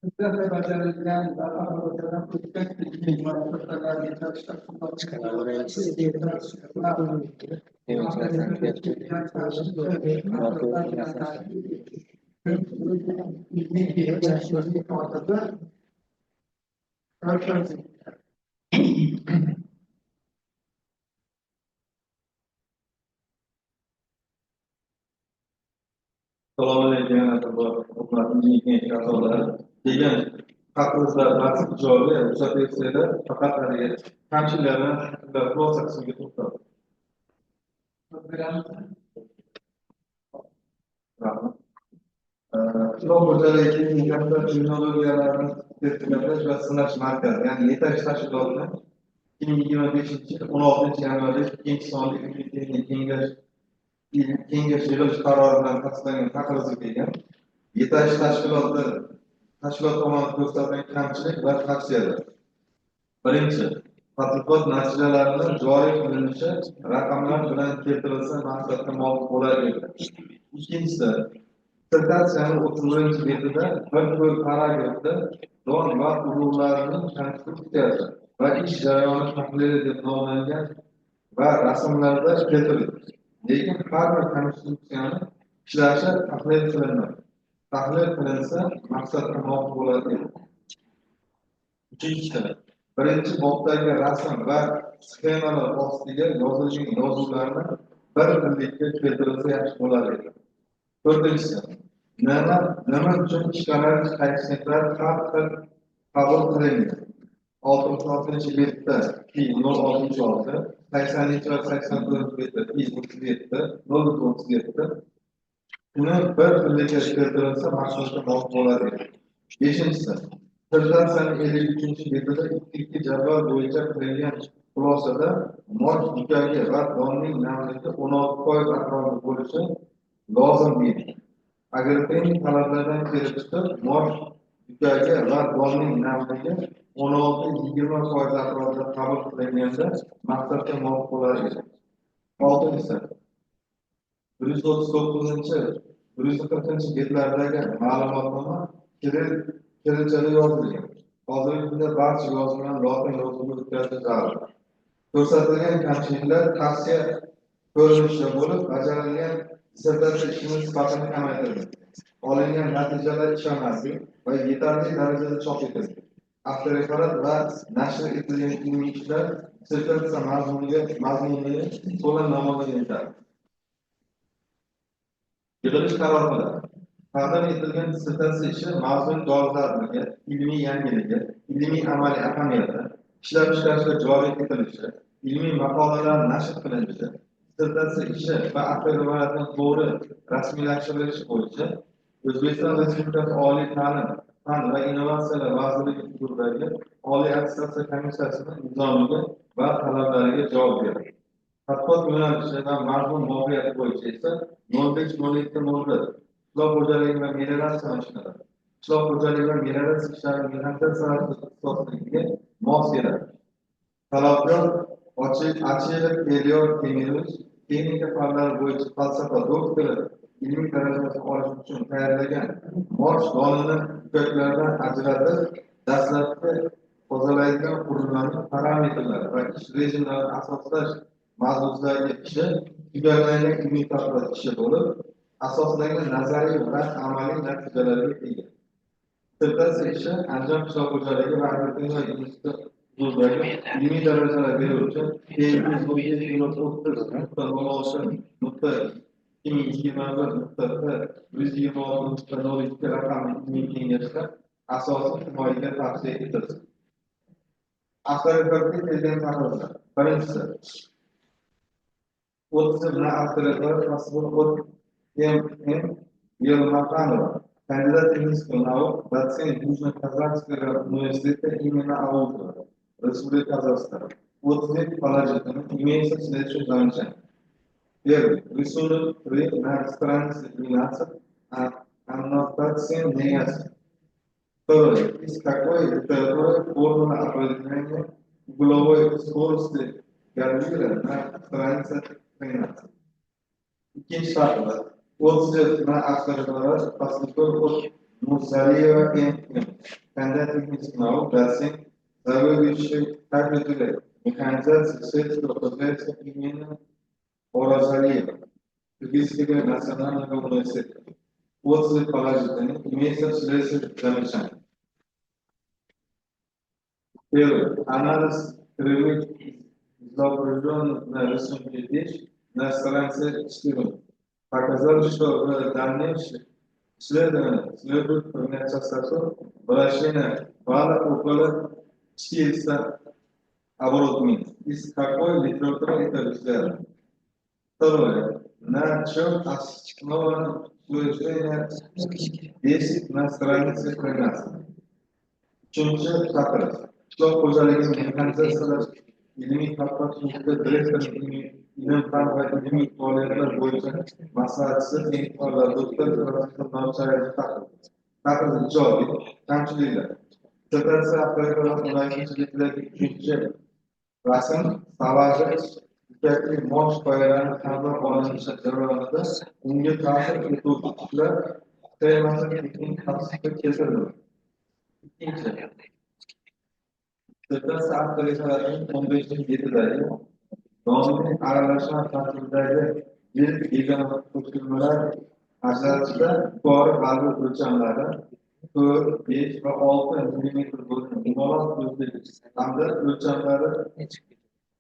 Speaker 2: Sizlarga bajarilgan va amaliyotdan o'tgan ilmiy muassasalarga
Speaker 1: Assalomu alaykum, hurmatli a'zolar. Degan xatimizlar nasib ijobiy uzatuvchilarda faqat kamchiliklarni xulosa qilishga to'xtaldi. Qishloq xo'jaligi texnikasida terminologiyalarni sertifikatlash va sinash markazi, ya'ni yetakchi tashkilotni 2025-16 yanvarda ikkinchi sonli kengash yig'ilish qarori bilan tasdiqlangan taqdirda kelgan yetakchi tashkilot tomonidan ko'rsatilgan kamchilik va tavsiyalar. Birinchi, tadqiqot natijalarini joriy qilinishi raqamlar bilan keltirilsa maqsadga muvofiq bo'ladi. Ikkinchisi, dissertatsiyaning 31-betida bir ko'l paragrafda don va urug'larining konstruksiyasi va ish jarayoni tahlili deb nomlangan va rasmlarda keltirildi. Lekin har bir konstruksiyani ishlashi tahlil qilinmadi. Tahlil qilinsa maqsadga muvofiq bo'ladi. Uchinchi, birinchi bobdagi rasm va sxemalar ostiga yozilgan yozuvlarni bir birlikka keltirilsa yaxshi bo'ladi. To'rtinchisi, nima uchun ishkalari qaysiliklar har xil qabul qilingan? 66-betda P066, 80 va 84-betda P37, 037 uni bir birlikka keltirilsa maqsadga muvofiq bo'ladi. Beshinchisi, dissertatsiyaning 53-betida ikki jadval bo'yicha qilingan xulosada mosh yukagi va donning namligi 16% atrofida bo'lishi lozim deydi. Agrotexnik talablardan kelib chiqib, mosh yukagi va donning namligi 16-20% atrofida qabul qilinganda maqsadga muvofiq bo'ladi. Oltinchisi, 139-140-betlardagi ma'lumotnoma kirilchada yozilgan. Hozirgi kunda barcha yozuvlar lotin yozuviga o'tkazish zarur. Ko'rsatilgan kamchiliklar tavsiya ko'rinishida bo'lib, bajarilgan dissertatsiya ishining sifatini kamaytirdi. Olingan natijalar ishonarli va yetarli darajada chop etildi. Avtoreferat va nashr etilgan ilmiy ishlar dissertatsiya mazmunini to'la namoyon etadi. Yig'ilish qarorida taqdim etilgan dissertatsiya ishi mavzu dolzarbligi, ilmiy yangiligi, ilmiy amaliy ahamiyati, ishlab chiqarishga joriy etilishi, ilmiy maqolalar nashr qilinishi, dissertatsiya ishi va aferatning to'g'ri rasmiylashtirilishi bo'yicha O'zbekiston Respublikasi Oliy ta'lim, fan va innovatsiyalar vazirligi huzuridagi Oliy attestatsiya komissiyasining nizomligi va talablariga javob berdi. Tadqiqot yo'nalishi va mazmun mohiyati bo'yicha esa 05-07-01 qishloq xo'jaligi va melioratsiya mashinalari, qishloq xo'jaligi va melioratsiya ishlari mehnat ixtisosligiga mos keladi. Talabgor Ochilov Elyor Temirov texnika fanlari bo'yicha falsafa doktori ilmiy darajasini olish uchun tayyorlagan mosh donini ko'klardan ajratib, dastlabki tozalaydigan qurilmaning parametrlari va ish rejimlarini asoslash mavzusidagi ishi tugallangan ilmiy tadqiqot ishi bo'lib, asoslangan nazariy va amaliy natijalarga ega. Dissertatsiya ishi Andijon qishloq xo'jaligi va agrotexnika instituti huzuridagi ilmiy darajalar beruvchi P120.2021.126.02 raqamli ilmiy kengashda asosiy himoyaga tavsiya etildi. Avtoreferatga kelgan taqdirda birinchisi, Отзывы на авторитет посол от М.М. Елмаханова, кандидат технических наук, доцент Южно-Казанского университета имени Аузова, Республика Казахстан. Отзыв положительный, имеется следующее замечание. Первый. Рисунок 3 на странице 12, аннотация негатив. Второе. Из какой литературы формула определения угловой скорости Гарвира на странице 13. İkinci sayfada. Отзыв на авторитет поступил от Мусалиева М.М. Кандидат технических наук, доцент, заведующий кафедрой механизации сельского хозяйства имени Оразалиева, Кыргызского национального университета. Отзыв положительный, имеется следующее замечание. Первый. Анализ кривых изображенных на рисунке здесь на странице 14 показал, что в дальнейшем исследовании следует принять частоту вращения вала около 400 оборотов. Из какой литературы это взято? Второе. На чем основано утверждение 10 на странице 13? Üçüncü takır. Çok hocaların mekanizasyonlar, ilmi kapatmıştı, direktör ilim fan ve ilmi faaliyetler boyunca maslahatçı eğitimler, doktor profesörler çayırı takır. Takır icabı, temsilciler. Seferse Afrika'da ulaşımcılıkla üçüncü rasım, savaşı, dikkatli moş koyaran kanlı olan şartlarında unga ta'sir etuvchilar temasini teknik tavsiya keltirdi. İkinci. Sırttan saat tarifelerin 15-7'leri, doğumun aralaşma tartibindeki bir ilgili koşulmalar aşağıda yukarı kalbi ölçümleri 4, 5 ve 6 mm boyunca numaralı gözleri hamda ölçümleri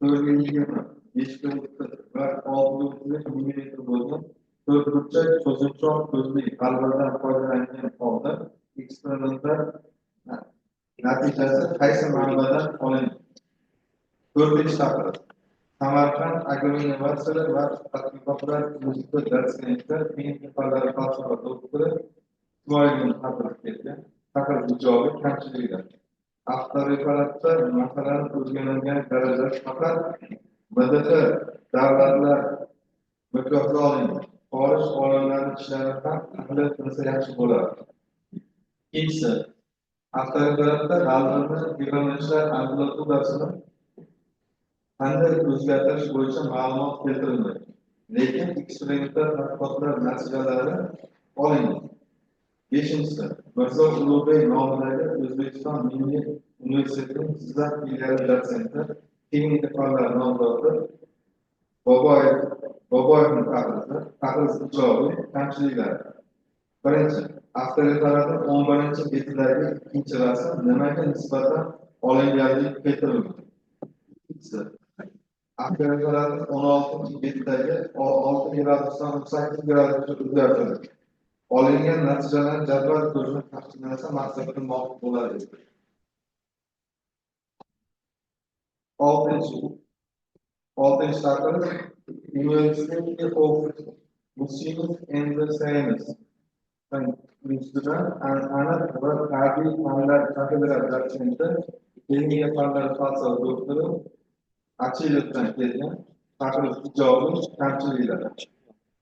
Speaker 1: 420, 530 ve 630 mm boyunca 4 çözümçok gözlü kalbinden foydalanan holda eksperimentler natijasi qaysi manbadan olingan? To'rtinchi taqdir. Samarqand agroinnovatsiyalar va tadqiqotlar instituti dotsenti, klinik fanlar falsafa doktori Ismoilov taqdir etgan. Taqdir ijobiy kamchiliklar. Avtoreferatda masalani o'rganilgan darajada faqat MDH davlatlar miqyosga olingan. Xorij olimlari ishlari ham tahlil qilsa yaxshi bo'lardi. Ikkinchisi, avtoreferatda g'alvani yig'ilishlar amplitudatsini qanday o'zgartirish bo'yicha ma'lumot keltirilmagan. Lekin eksperimentlar tadqiqotlar natijalari olingan. Beshinchisi, Mirzo Ulug'bek nomidagi O'zbekiston Milliy universitetining Jizzax filiali dotsenti, klinika fanlar nomzodi Boboyevning taqriz ijobiy kamchiliklari. Birinchi, avtoreferatning 11 betidagi ikkinchi rasm nimaga nisbatan olinganligi keltirilgan. Ikkinchisi, avtoreferatning 16 betidagi 6 gradusdan 18 gradusga o'zgartirilgan. Olingan natijalarni jadval ko'rinishida taqsimlasa maqsadga muvofiq bo'ladi. Oltinchi taqdir University of Machines and Science institutidan aniq va tabiiy fanlar kafedrasi dotsenti, klinika fanlar falsafa doktori Achilovdan kelgan. Taqdir ijobiy kamchiliklar.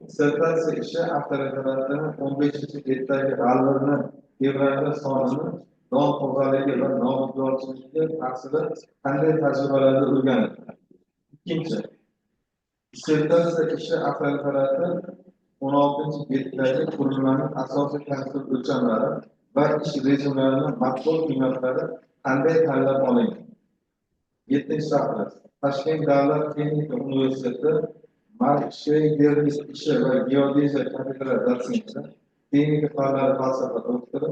Speaker 1: Dissertatsiya ishi avtoreferatning 15-betdagi g'alvirni tebranish sonini, don tozaligi va nomzodchiligi aksida qanday tajribalarda o'rganildi. Ikkinchi, dissertatsiya ishi avtoreferatning 16-betdagi qurilmaning asosiy konstrukt o'lchamlari va ish rejimlarining maqbul qiymatlari qanday tanlab olingan. 7-chi taqdir. Toshkent davlat texnika universiteti Markshegernis ishi va geodeziya kafedrasi dotsenti, texnika fanlari falsafa doktori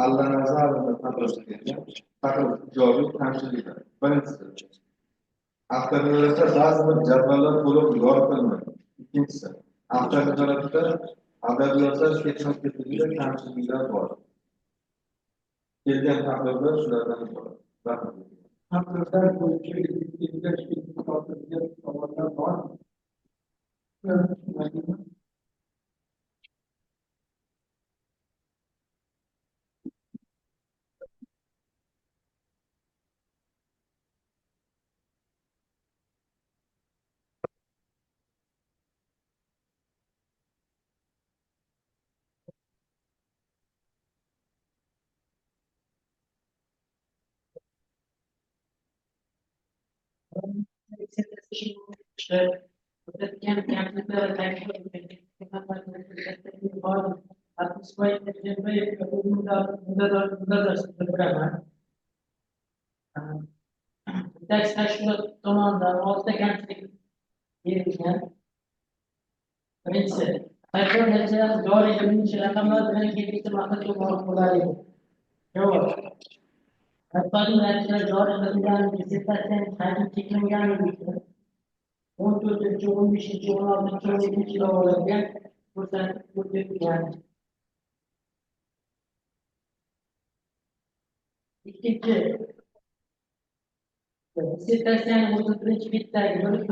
Speaker 1: Allanazarovni taqdir etgan. Taqdir ijobiy kamchiliklar. Birinchisi, avtoreferatda ba'zi bir jadvallar to'liq yoritilmagan. Ikkinchisi, avtoreferatda adabiyotlar ketma-ketligida kamchiliklar bor. Kelgan taqdirlar shulardan iborat. Rahmat.
Speaker 2: Taqdirlar bo'yicha 26 tomonlar bor.
Speaker 5: Ders taşlı zamanında orta kentlik yerine birincisi sayfa dereceler doğru birinci rakamlar bilen birlikte makası kullanılıyor. Cevap. Sayfanın dereceler doğru bilen disiplinten tercih çekilmeyen birlikte 14. 15. 16. 17. yıl olurken buradan yani. İkinci disiplinten 31. bitter bölü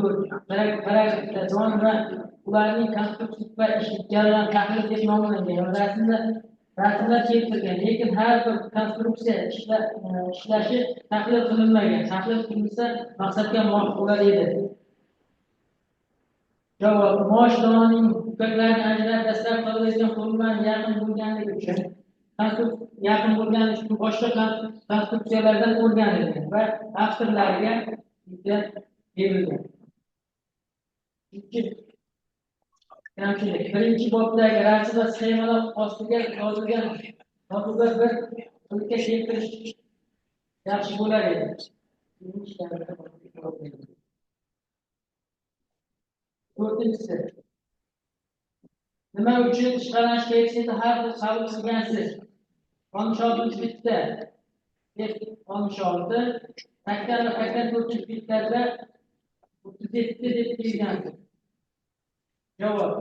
Speaker 5: paragrafta sonra ularning konstruktiv va jarayon tahlil deb nomlangan. Rasmlar keltirilgan, lekin har bir konstruksiya ishlashi tahlil qilinmagan. Tahlil qilinsa maqsadga muvofiq bo'lar edi. Javob: maosh to'lanining ko'plarini ajratib dastlab qilinadigan qurilmaning yaqin bo'lganligi uchun yaqin bo'lgani uchun boshqa konstruksiyalardan o'rganilgan va avtorlarga berilgan. Kamchilik. Birinchi bobdagi rasm va sxemalar ostiga yozilgan notlar bir o'lka keltirish yaxshi bo'lar edi. To'rtinchisi. Nima uchun ishqalanish koeffitsienti har xil qabul qilgansiz? 16 bitta. 16. Takdan va takdan 4 bitlarda 37 deb kelgansiz. Javob.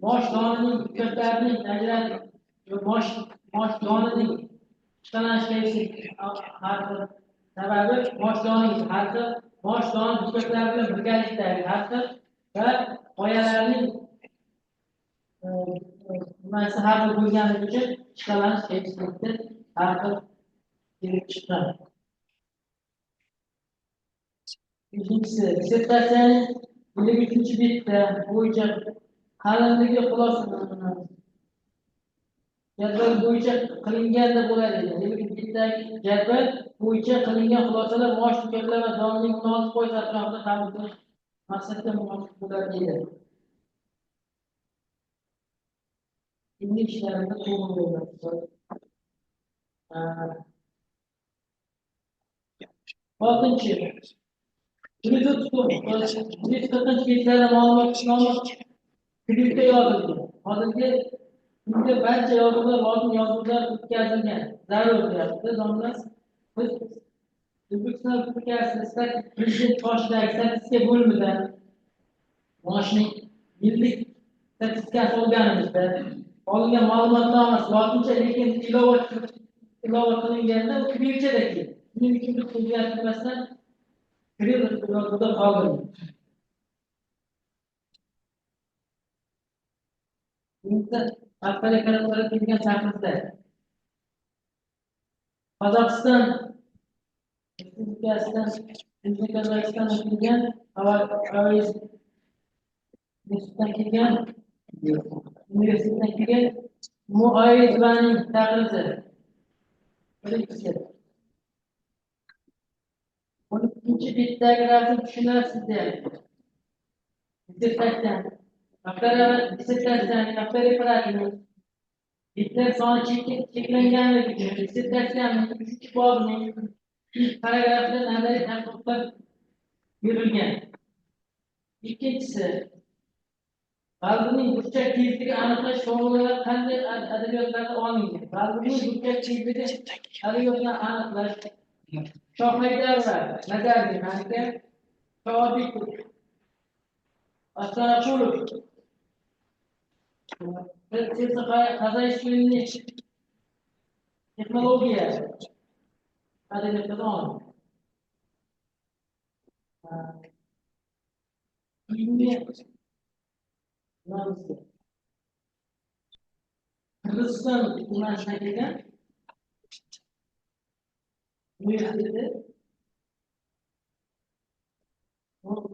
Speaker 5: Mosh donining ko'plarining ajratib mosh donining ishqalanish koeffitsienti sababi mosh donining harfi mosh doni ko'plari bilan birgalikdagi harfi va qoyalarning nimasi har xil bo'lganligi uchun ishqalanish koeffitsienti har xil kelib chiqqan. Beshinchisi, dissertatsiyaning 23 bitta bo'yicha qalinligi jadval bo'yicha qilinganda bo'lar edi. 23 bittagi jadval bo'yicha qilingan xulosalar maosh to'lovlar va donining 16% atrofida qabul qilish maqsadga muvofiq bo'lar edi. Ilmiy ishlarimda to'g'ri bo'ladi. 6. Betlarda ma'lumot klipda yozilgan. Hozirgi kunda barcha yozuvlar lozim yozuvlar o'tkazilgan. Zarur deyapti. Domla biz O'zbekiston Respublikasi Prezident qoshidagi statistika bo'limidan maoshning yillik statistikasi olganimizda olingan ma'lumotnomasi lotincha lekin ilova qilinganda u kirillchada keldi. Shuning uchun biz o'zgartirmasdan kirill qoldirdik. Bunda haftaga qarab kelgan chaqirishda Qozog'iston Respublikasidan O'zbekiston o'tgan universitetdan kelgan Muayizbaning taqrizi. Birinchisi. 12 bitdagi rasm tushunarsiz deyapti. Dissertatsiyaning bitlar soni cheklanganligi uchun dissertatsiyaning 3 bobining ilk paragrafida nazariy tadqiqotlar berilgan. Ikkinchisi, qalbning burchak tezligi aniqlash formulasi qanday adabiyotlarda olingan? Qalbning burchak tezligi adabiyotlarni aniqlash Shohhaydar va Nazar mexanika, Shohobekov, Asanaqulov, Qazayishvilining texnologiya adabiyotida olingan. Qirg'iziston hukumatidan kelgan universiteti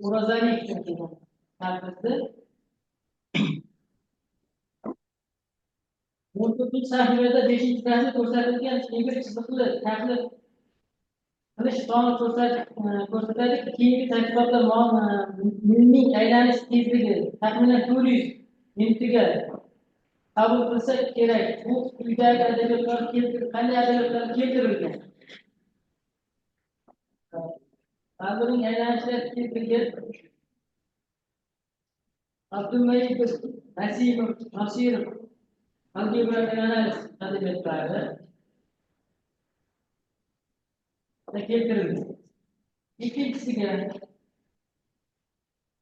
Speaker 5: Murazali tadbirda 14 sahifada 5-ci fasl ko'rsatilgan keyingi chiziqli tahlil qilish soni ko'rsatadi. Keyingi tadqiqotlar milliy aylanish tezligi taxminan 400 minutiga qabul qilsa kerak. Bu quyidagi adabiyotlar qanday adabiyotlar keltirilgan? Qalbning aylanishlar tezligi Abdulmajid Nasimov, Nasirov algebra analiz adabiyotlari keltirildi. Ikkinchisiga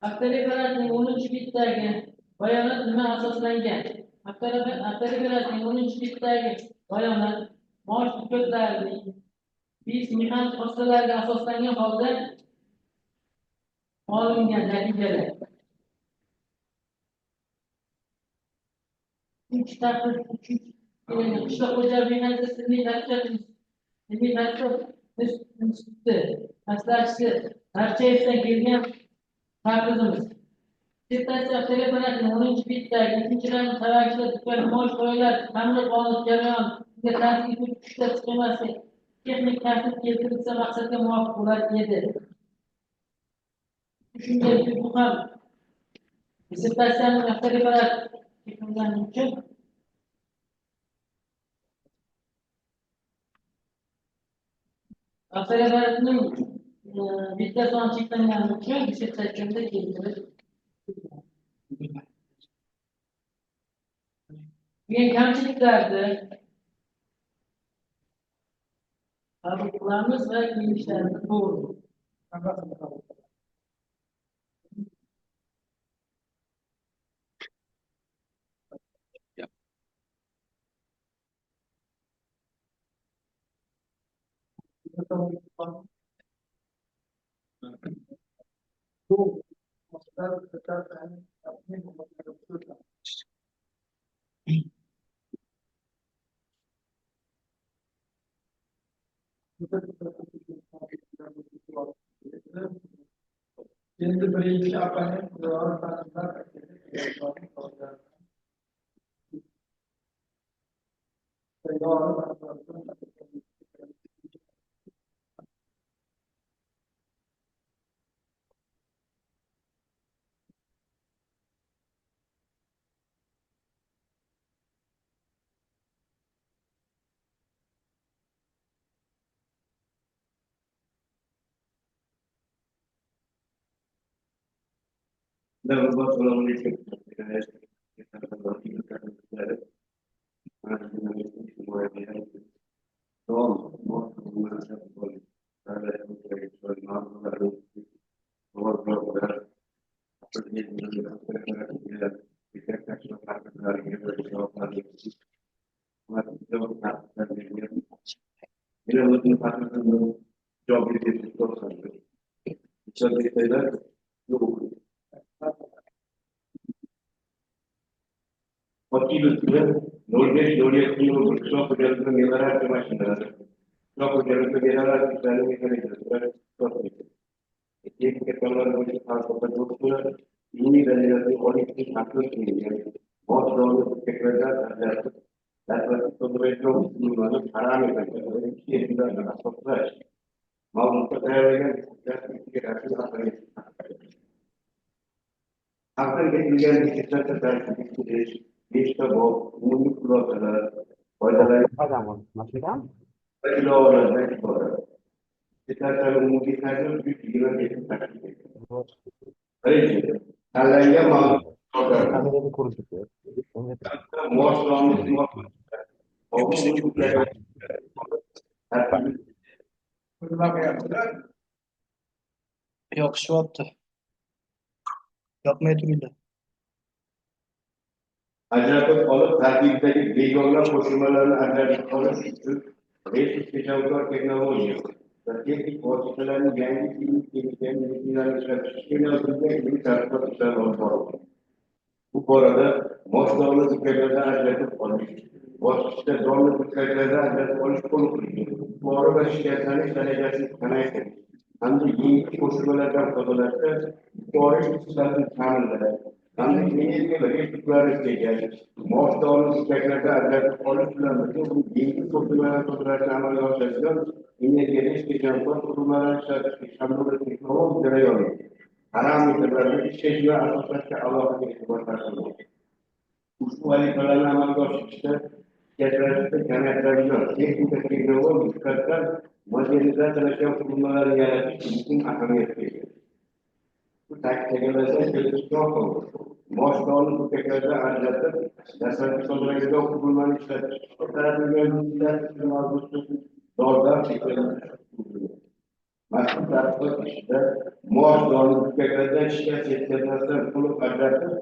Speaker 5: Avtoriyaning 10-bitdagi bayonot nima asoslangan? Avtoriyaning 10-bitdagi bayonot maosh hujjatlarining mehnat xosstalariga asoslangan holda olingan natijalar. Qishloq xo'jaligi mehnati ilmiy tadqiqot instituti maslahatchisi Archayevdan kelgan taklifimiz. Sertachi Avtoriyaning 10-bitdagi ikkinchilarni tavakkalga tutgan maosh qo'yilar ta'minot olish jarayoniga tartib ishlab chiqilmasi texnik tartib keltirilsa maqsadga muvofiq bo'lar edi. Shunday bu ham dissertatsiyaning avtoriyalar keltirilgani uchun avtoriyalarning bitta soni cheklangani uchun dissertatsiyada keltirib men kamchiliklarni qabul qilamiz va kengashlarni to'g'ri.
Speaker 2: Endi birinchi apparat biror ta'limlar
Speaker 3: yoqishyapti. Yoqmay turibdi.
Speaker 8: Ajratib olib, tarkibdagi begona qo'shimchalarni ajratib olish uchun resus tejovkor texnologiya va texnik vositalarni yangi ilmiy texnikalarni ishlab chiqishga yo'naltirilgan ilmiy tadqiqot ishlari olib borilgan. Bu borada boshlovni hujjatlardan ajratib olish, bosqichda zorli hujjatlardan ajratib olish qo'llanilgan. Bora va shikoyatlanish darajasini kamaytirish hamda yengil qo'shimchalardan foydalanishda yuqori sifatni ta'minlash hamda energiya va resurslari tejash, boshlovni hujjatlardan ajratib olish bilan birga bu yengil qo'shimchalardan foydalanishni amalga oshiradigan energiya tejamkor qurilmalar ishlab chiqish hamda texnologik jarayonni parametrlarni ishlashga asoslashga alohida e'tibor qaratilmoqda. Ushbu vazifalarni amalga oshirishda shirkatlarda kamaytirilgan texnika texnologik jihatdan modernizatsiyalangan qurilmalarni yaratish muhim ahamiyatga ega. Bu ta'kidlangan boshlovni hujjatlardan ajratib, dastlabki so'zlangan qurilmani ishlatish taratilgan mavzusi dolzarb cheklanadi. Mazkur tadqiqot ishida boshlovni hujjatlardan shikast yetkazmasdan to'liq ajratib,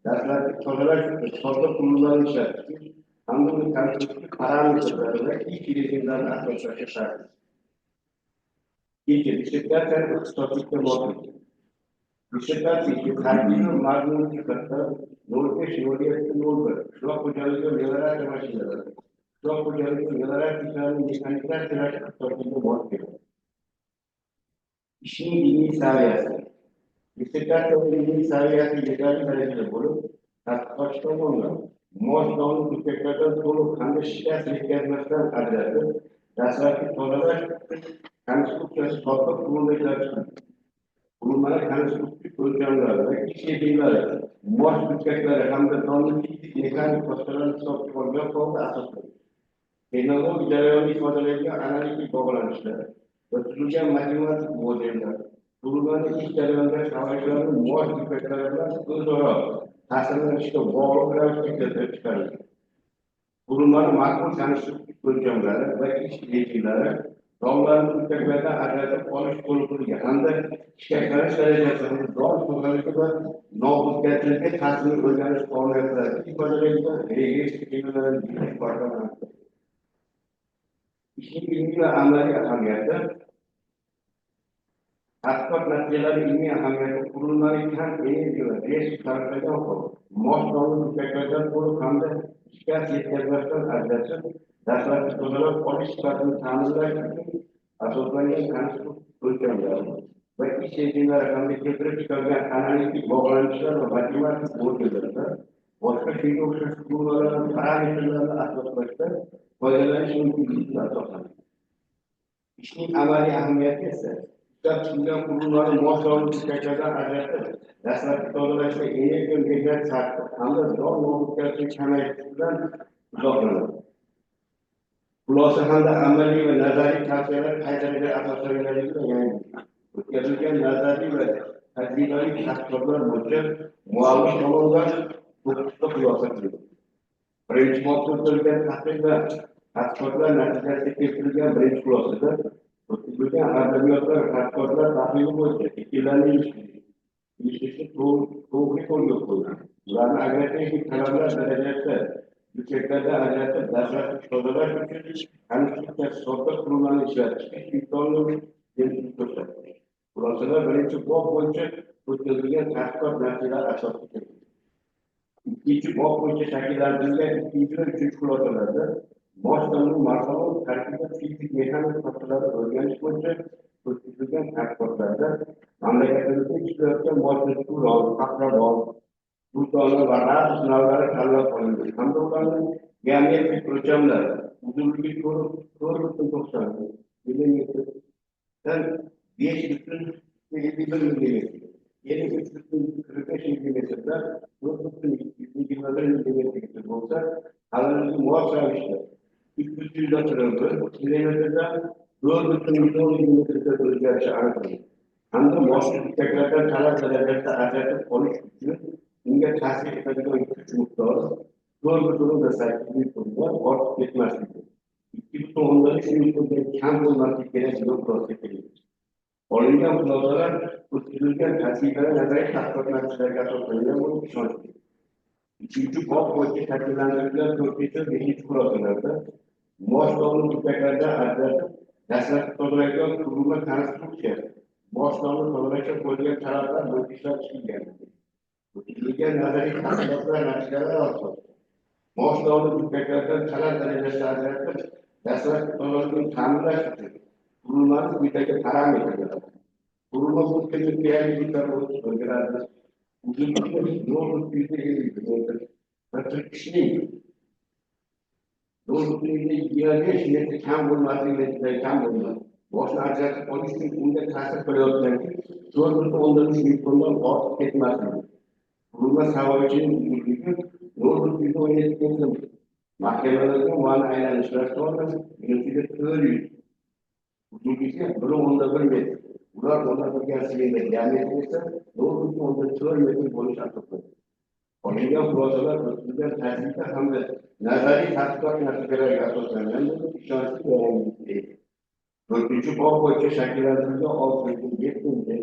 Speaker 8: dastlabki tozalash sodda qurilmalarni ishlatish hamda uning konstruktiv parametrlari va ish rejimlarini asoslashga shart. Ikkinchi, shirkatlar iqtisodiyotga bog'liq. Shirkat tarkibi mazmunli jihatdan 05-07-01 qishloq xo'jaligi melioratsiya mashinalari, qishloq xo'jaligi melioratsiyalarini mexanizatsiyalash iqtisodiyotiga mos keladi. İşin ilmi saviyasi. Shirkatning ilmiy saviyasi yetarli darajada bo'lib, tadqiqotchi tomonidan boshlovni hujjatlardan to'liq hamda shikast yetkazmasdan ajratib, dastlabki tozalash konstruksiyasi sodda qurilma ishlab chiqildi. Qurilmalar konstruktiv o'lchamlari va ish rejimlari, bosh hujjatlari hamda donli fizik mexanik vositalarni hisobga olgan holda asoslangan. Texnologik jarayonni ifodalaydigan analitik bog'lanishlar va tuzilgan matematik modellar, qurilmani ish jarayonida sharoitlarni bosh hujjatlari bilan o'zaro ta'sirlanishga bog'liq ravishda keltirib chiqarilgan. Qurilmani ma'qul konstruktiv o'lchamlari va ish rejimlari donlarni hujjatlardan ajratib olish qo'llanilgan hamda shikastlanish darajasini don so'zlanishi va nobudgarchilikka ta'sirini o'rganish qobiliyatlarini ifodalaydigan regress kemalarni foydalanadi. İşin ilmi ve ameli ahamiyeti, tadqiqot natijalari ilmiy ahamiyati qurilmaning kam energiya va resurs sarflagan holda boshlovni hujjatlardan to'liq hamda shikast yetkazmasdan ajratib, dastlabki tozalab olish sifatini ta'minlash uchun asoslangan konstruktiv o'lchamlar va ish rejimlari hamda keltirib chiqarilgan analitik bog'lanishlar va matematik modellarda boshqa shunga o'xshash qurilmalarning parametrlarini asoslashda foydalanish mumkinligiga asoslanadi. İşning amaliy ahamiyati esa ishlab chiqilgan qurilmani boshlovni hujjatlardan ajratib, dastlabki tozalashda energiya mehnat sarfi hamda don nobudgarchilik kamaytirish bilan izohlanadi. Xulosa hamda amaliy va nazariy tavsiyalar qay darajada asoslanganligiga yangi o'tkazilgan nazariy va tajribaviy tadqiqotlar bo'yicha muallif tomonidan to'qqizta xulosa qilingan. Birinchi bobda o'tkazilgan tahlil va tadqiqotlar natijasida keltirilgan birinchi xulosada o'tkazilgan adabiyotlar tadqiqotlar tahlili bo'yicha ikkilanma ilishishni to'g'ri qo'lga qo'yilgan. Ularni agrotexnik talablar darajasida hujjatlardan ajratib, dastlabki tozalash uchun konstruksiyasi sodda qurilmani ishlatish imkonini keltirib ko'rsatdi. Xulosalar birinchi bob bo'yicha o'tkazilgan tadqiqot natijalari asosida keltirildi. İkinci bob bo'yicha shakllantirilgan ikkinchi va uchinchi xulosalarda boshlovni marhamat tarkibida fizik mexanik vositalarni o'rganish bo'yicha o'tkazilgan tadqiqotlarda mamlakatimizda ishlayotgan motosikron, qahramon, buzdollar va rad sinovlari tanlab olingan hamda ularning geometrik o'lchamlari uzunligi 4,90 millimetrdan 5,51 millimetr, eni 3,45 millimetrdan 4,21 millimetrgacha bo'lsa, qalinligi muvofiq ravishda 320 millimetrdan 4,1 millimetrga o'zgarishi aniqlangan. Hamda boshqa hujjatlardan talab darajasida ajratib olish uchun unga ta'sir etadigan kuch miqdori 4,8 mikrondan ortib ketmasligi, 2,3 mikrondan kam bo'lmasligi kerak xulosaga keldi. Olingan xulosalar o'tkazilgan tajribalar nazariy tadqiqot natijalariga asoslangan bo'lib ishonchli. Uchinchi bob bo'yicha shakllantirilgan 4-5 xulosalarda boshlovni hujjatlardan ajratib, dastlabki tozalangan qurilma konstruksiyasi boshlovni tozalashga qo'yilgan talablar bo'yicha ishlab chiqilgan. O'tilgan nazariy tafsilotlar natijalari asosida mosh dog'li ko'katlardan talab darajasida ajratib, dastlabki tozalikni ta'minlash uchun qurilmani quyidagi parametrlar: qurilma bo'lgan real o'zgaradi. Uzunligi 0,50 va tirkishlik 0,25 metr kam bo'lmasligi kam bo'ladi. Boshni ajratib olish uchun unga ta'sir qilayotganki 4,3 mikrondan ortib ketmasligi. Qurilma savolchining uzunligi 0,17 metr. Mahkamalarga muayyan aylanishlar soni minutiga 400. Uzunligi 1,1 metr. Ular o'rnatilgan silindr diametri esa 0,4 metr bo'lishi asoslanadi. Olingan xulosalar o'tkazilgan tajriba hamda nazariy tadqiqot natijalariga asoslangan ishonchli bayonotdir. 4-bob bo'yicha shakllantirilgan 6-7,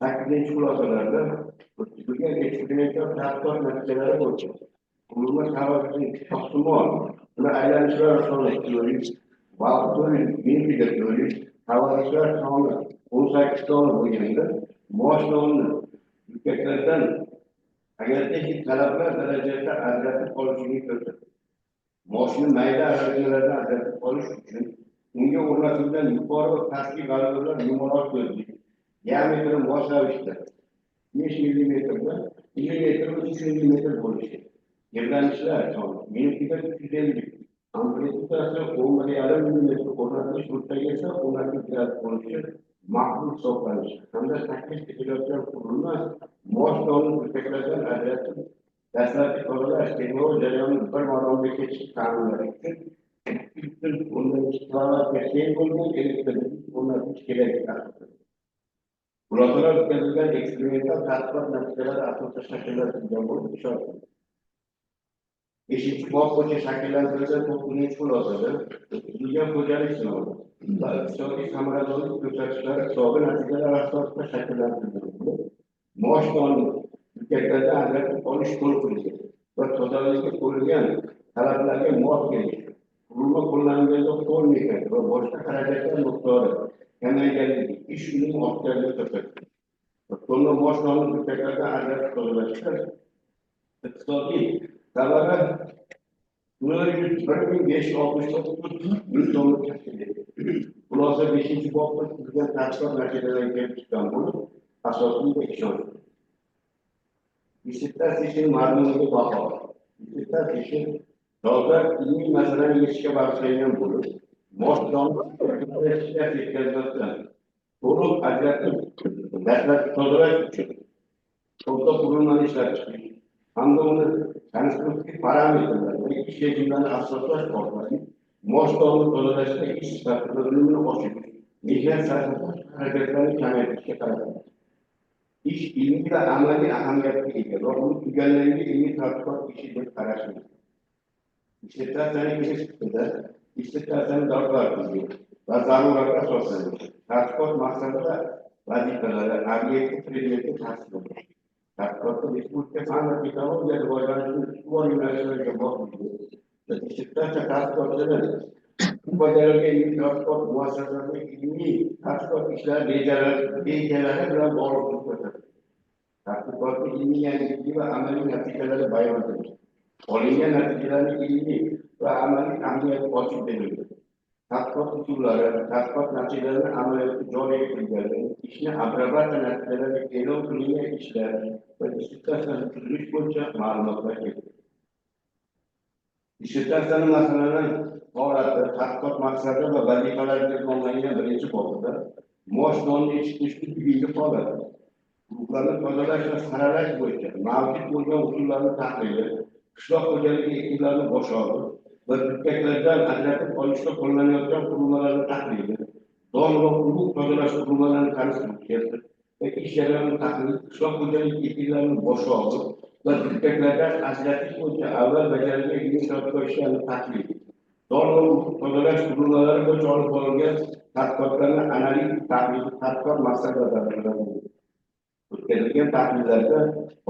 Speaker 8: 8 xulosalarda o'tkazilgan eksperimental tadqiqot natijalari bo'yicha qurilma savolchining ehtimol uni aylanishlar soni teorik va minutiga teorik havolishlar soni 18 tonna bo'lganda moshlarni yukaklardan agar texnik talablar darajasida ajratib olishini ko'rsatadi. Moshni mayda aralashmalardan ajratib olish uchun unga o'rnatilgan yuqori va pastki valvulalar yumaloq ko'zli, diametri mosh ravishda 5 mm va 3 mm bo'lishi. Yerlanishlar soni minutiga 350, amplitudasi 10,5 mm o'rnatilish muddatlari esa 16 gradus bo'lishi maqbul hisoblanishi hamda taklif etilayotgan qurilma mosh dog'li ko'katlardan ajratib dastlabki tozalash texnologik jarayonini bir maromga ketish ta'minlash uchun undan kilovatga teng bo'lgan elektrlik o'rnatish kerak. Xulosalar o'tkazilgan eksperimental tadqiqot natijalari asosida shakllantirilgan bo'lib ishoniladi. 5-bob bo'yicha shakllantirilgan 9-xulosada o'tkazilgan xo'jalik sinovi va iqtisodiy samaradorlik ko'rsatkichlari hisobi natijalar asosida shakllantirilgan. Mosh dog'li ko'katlardan ajratib olish to'lqinligi va tozaligiga qo'yilgan talablarga mos kelishi, qurilma qo'llanilganda qo'l mexanik va boshqa xarajatlar miqdori kamayganligi, ish unumi ortganligi ko'rsatdi. Qo'lni mosh dog'li ko'katlardan ajratib tozalashda iqtisodiy samarada 1,569 ming so'm tashkil etdi. Xulosa 5-bobda tuzilgan tadqiqot natijalariga kelib chiqqan bo'lib, asosiy ishonch. Dissertatsiya mazmuniga baho. Dissertatsiya dolzarb ilmiy masalani yechishga bag'ishlangan bo'lib, mosh dog'li yetkazmasdan to'liq ajratib dastlabki tozalash uchun to'xtab qurilmani ishlab chiqish hamda uni konstruktiv parametrlar va ish rejimlarini asoslash orqali mosh dog'li tozalashda ish sifatini unumini oshirish, mehnat sarflash harakatlarini kamaytirishga qaratiladi. İş ilmi ve ameli ahamiyetli ega va uni tugallangan ilmiy tadqiqot ishi deb qarash mumkin. Dissertatsiyaning chiqishida dissertatsiyani dolzarbligi va zaruratga asoslangan tadqiqot maqsadida vazifalari, obyekti, predmeti tasdiqlangan. Tadqiqotda respublika fan va texnologiya rivojlanishining ustuvor yo'nalishlariga bog'liq. Dissertatsiya tadqiqotchilari bajarilgan ilmiy tadqiqot muassasasining ilmiy tadqiqot ishlari rejalari bilan bog'liqlik ko'rsatadi. Tadqiqotning ilmiy yangiligi va amaliy natijalari bayon etiladi. Olingan natijalarning ilmiy va amaliy ahamiyati ochib beriladi. Tadqiqot usullari, tadqiqot natijalarini amaliyotga joriy etilgani, ishni aprobatsiya natijalariga e'lon qilingan ishlar va dissertatsiyani tuzilish bo'yicha ma'lumotlar keltiriladi. Dissertatsiyaning masalani holati, tadqiqot maqsadi va vazifalari deb nomlangan 1-bobda mosh dog'li yetishtirishning bugungi holati, guruhlarni tozalash va saralash bo'yicha mavjud bo'lgan usullarni tahlili, qishloq xo'jaligi ekinlarini boshqarish va ko'katlardan ajratib olishda qo'llanayotgan qurilmalarni tahlili, dog' va urug' tozalash qurilmalarining konstruksiyasi va ish jarayonini tahlil, qishloq xo'jaligi ekinlarini boshqarish va ko'katlardan ajratish bo'yicha avval bajarilgan ilmiy tadqiqot ishlarini tahlil, dog' va urug' tozalash qurilmalari bo'yicha olib borilgan tadqiqotlarni analitik tahlil, tadqiqot maqsadlarida o'tkazilgan tahlillarda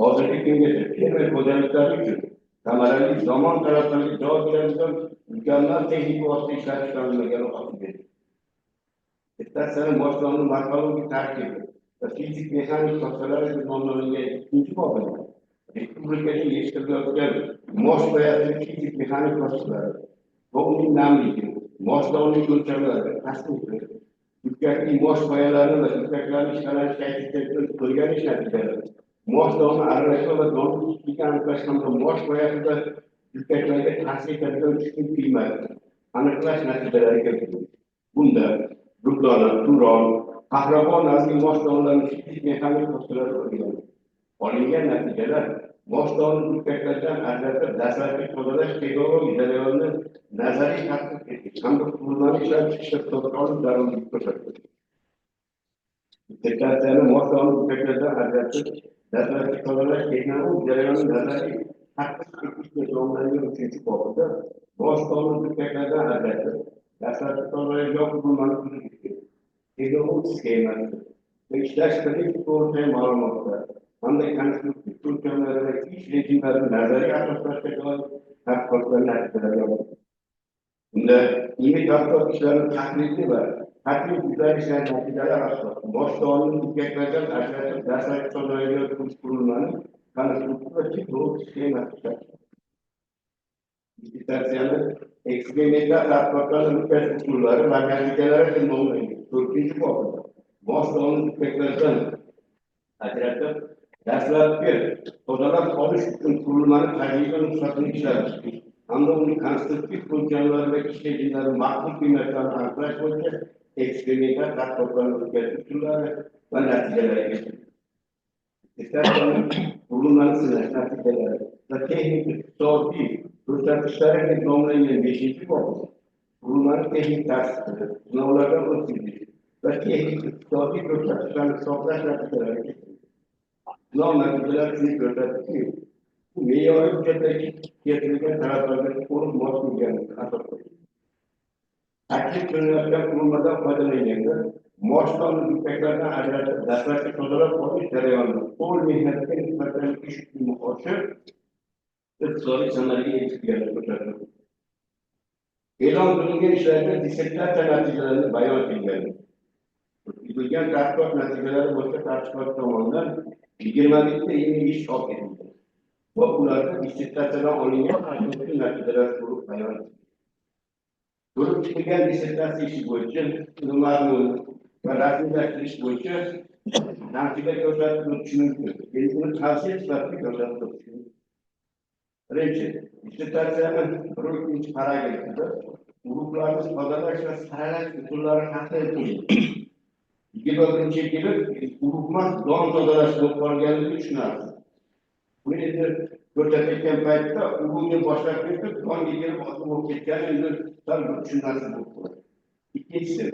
Speaker 8: hozirgi kungacha fermer xo'jaliklari uchun samarali zamon talablariga javob beradigan mukammal texnik vosita ishlatish ta'minlangani ochib berildi. Dissertatsiyaning boshlangan morfologik tarkibi va fizik mexanik sohalari deb nomlangan 2-bobda Respublikaning yetishtirilayotgan mosh boyasini fizik mexanik vositalari va uning namligi, moshlovning o'lchamlari, tasnifi, yukakli mosh boyalari va yukaklarni ishlanish kayfiyatini o'rganish natijalari, moshlovni aralashma va donli kichiklikni aniqlash hamda mosh boyasida yukaklarga ta'sir etadigan tushkun qiymatni aniqlash natijalari keltirildi. Bunda Durdona, Turon, Qahramon nazli moshlovlarning fizik mexanik vositalari o'rganildi. Olingan natijalar moshlovni yukaklardan ajratib dastlabki tozalash pedagogik jarayonini nazariy tadqiq etdik hamda qurilmani ishlab chiqishda to'xtalib zarurligini ko'rsatdi. Dissertatsiyani moshlovni yukaklardan ajratib dastlabki tozalash pedagogik jarayonini nazariy tadqiq etishga nomlangan 3-bobida moshlovni yukaklardan ajratib dastlabki tozalashga qurilmani tuzib pedagogik sxemasi va ishlash to'g'risidagi ma'lumotlar hamda konstruktiv o'lchamlari va ish rejimlarini nazariy asoslashga doir tadqiqotlar natijalari oldi. Unda ilmiy tadqiqot ishlari tahliliy va taklif izlanishlar natijalari asosida moshlovni yukaklardan ajratib dastlabki tozalaydigan qurilmani konstruktiv va pedagogik sxemasi ishlab dissertatsiyani eksperimental tadqiqotlarning o'tkazish usullari va natijalari deb nomlangan 4-bobida moshlovni yukaklardan ajratib dastlabki tozalab olish uchun qurilmani tajriba nusxasini ishlab chiqish hamda uning konstruktiv o'lchamlari va ish rejimlari maqbul qiymatlarini aniqlash bo'yicha eksperimental tadqiqotlarni o'tkazish usullari va natijalari keltirildi. Dissertatsiyaning qurilmani sinash natijalari va texnik iqtisodiy ko'rsatkichlari deb nomlangan 5-bobda qurilmani texnik tavsiflari, sinovlardan o'tkazish va texnik iqtisodiy ko'rsatkichlarni hisoblash natijalari keltirildi. Sinov natijalari shuni ko'rsatdiki, bu me'yoriy hujjatlarga keltirilgan talablarga to'liq mos kelganligi asos bo'lgan. Taklif qilinayotgan qurilmadan foydalanganda moshlovni yukaklardan ajratib dastlabki tozalab olish jarayonida qo'l mehnatiga nisbatan ish kuni oshib iqtisodiy samarga erishganligi ko'rsatildi. E'lon qilingan ishlarda dissertatsiya natijalarini bayon qilgan. Yuritilgan tadqiqot natijalari bo'yicha tadqiqot tomonidan 20 ta ilmiy ish chop etildi va ularda dissertatsiyadan olingan asosiy natijalar to'liq bayon etildi. Ko'rib chiqilgan dissertatsiya ishi bo'yicha mazmun va rasmiylashtirish bo'yicha natija ko'rsatib o'tish mumkin. Endi uni tavsiya sifatida ko'rsatib o'tish mumkin. Birinchi, dissertatsiyani 1-paragrafida urug'larni tozalash va saralash usullari tahlil qilinadi. 2021-yili urug'mas don tozalash bo'lib qolganligi tushunarli. Buni endi ko'rsatayotgan paytda urug'ni boshlab ketib, donga kelib otib bo'lib ketganini sal tushunarsiz bo'lib qoladi. Ikkinchisi,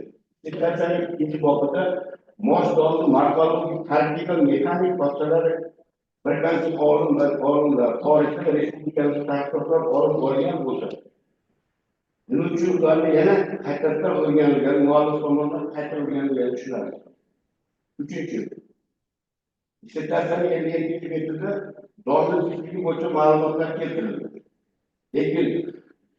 Speaker 8: dissertatsiyaning 2-bobida mosh donni morfologik tarkibi mexanik vositalari bir qancha olimlar tarixda respublikamiz tadqiqotlar olib borgan bo'lsa, nima uchun ularni yana qaytadan o'rganilgan, muallif tomonidan qayta o'rganilgani tushunarli. Uchinchi, dissertatsiyaning 52-betida donni kichikligi bo'yicha ma'lumotlar keltirildi. Lekin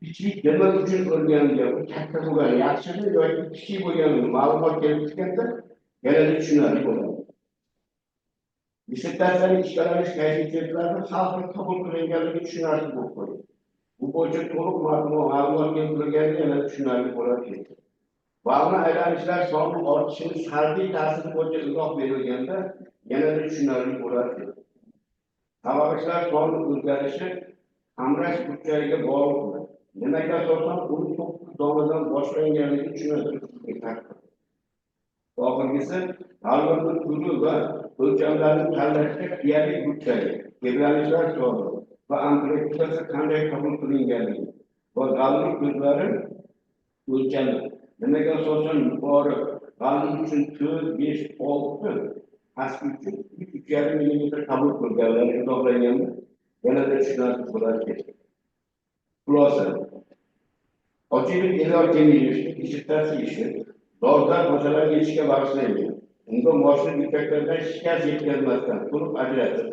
Speaker 8: kichik nima uchun o'rganilgan, katta bo'lgan, yaxshimi yoki kichik bo'lganini ma'lumot kelib chiqqanda yanada tushunarli bo'ladi. Dissertatsiyaning ishlanish kayfiyatlarini xalqqa qabul qilinganligi tushunarli bo'lib qoldi. Bu bo'yicha to'liq ma'lumot keltirilganda yana tushunarli bo'ladi. Valna aylanishlar soni ortishini salbiy ta'siri bo'yicha izoh berilganda yanada tushunarli bo'ladi. Qavarishlar soni o'zgarishi qamrash burchagiga bog'liq. Nimaga asosan 19 donadan boshlanganligi tushunarli. Oxirgisi, albatta turi va o'lchamlarni tanlashda qiyali burchagi, tebranishlar soni va amplitudasi qanday qabul qilinganligi va g'allik ko'zlari o'lchami nimaga asosan yuqori g'allik uchun 4, 5, 6, pastki uchun 3,5 mm qabul qilganlari hisoblanganda yanada tushunarli bo'ladi. Xulosa: ochiqlik e'lon qilinishi dissertatsiya ishi dolzarb masalaga yechishga bag'ishlangan. Unda moshni yukaklardan shikast yetkazmasdan to'liq ajratib,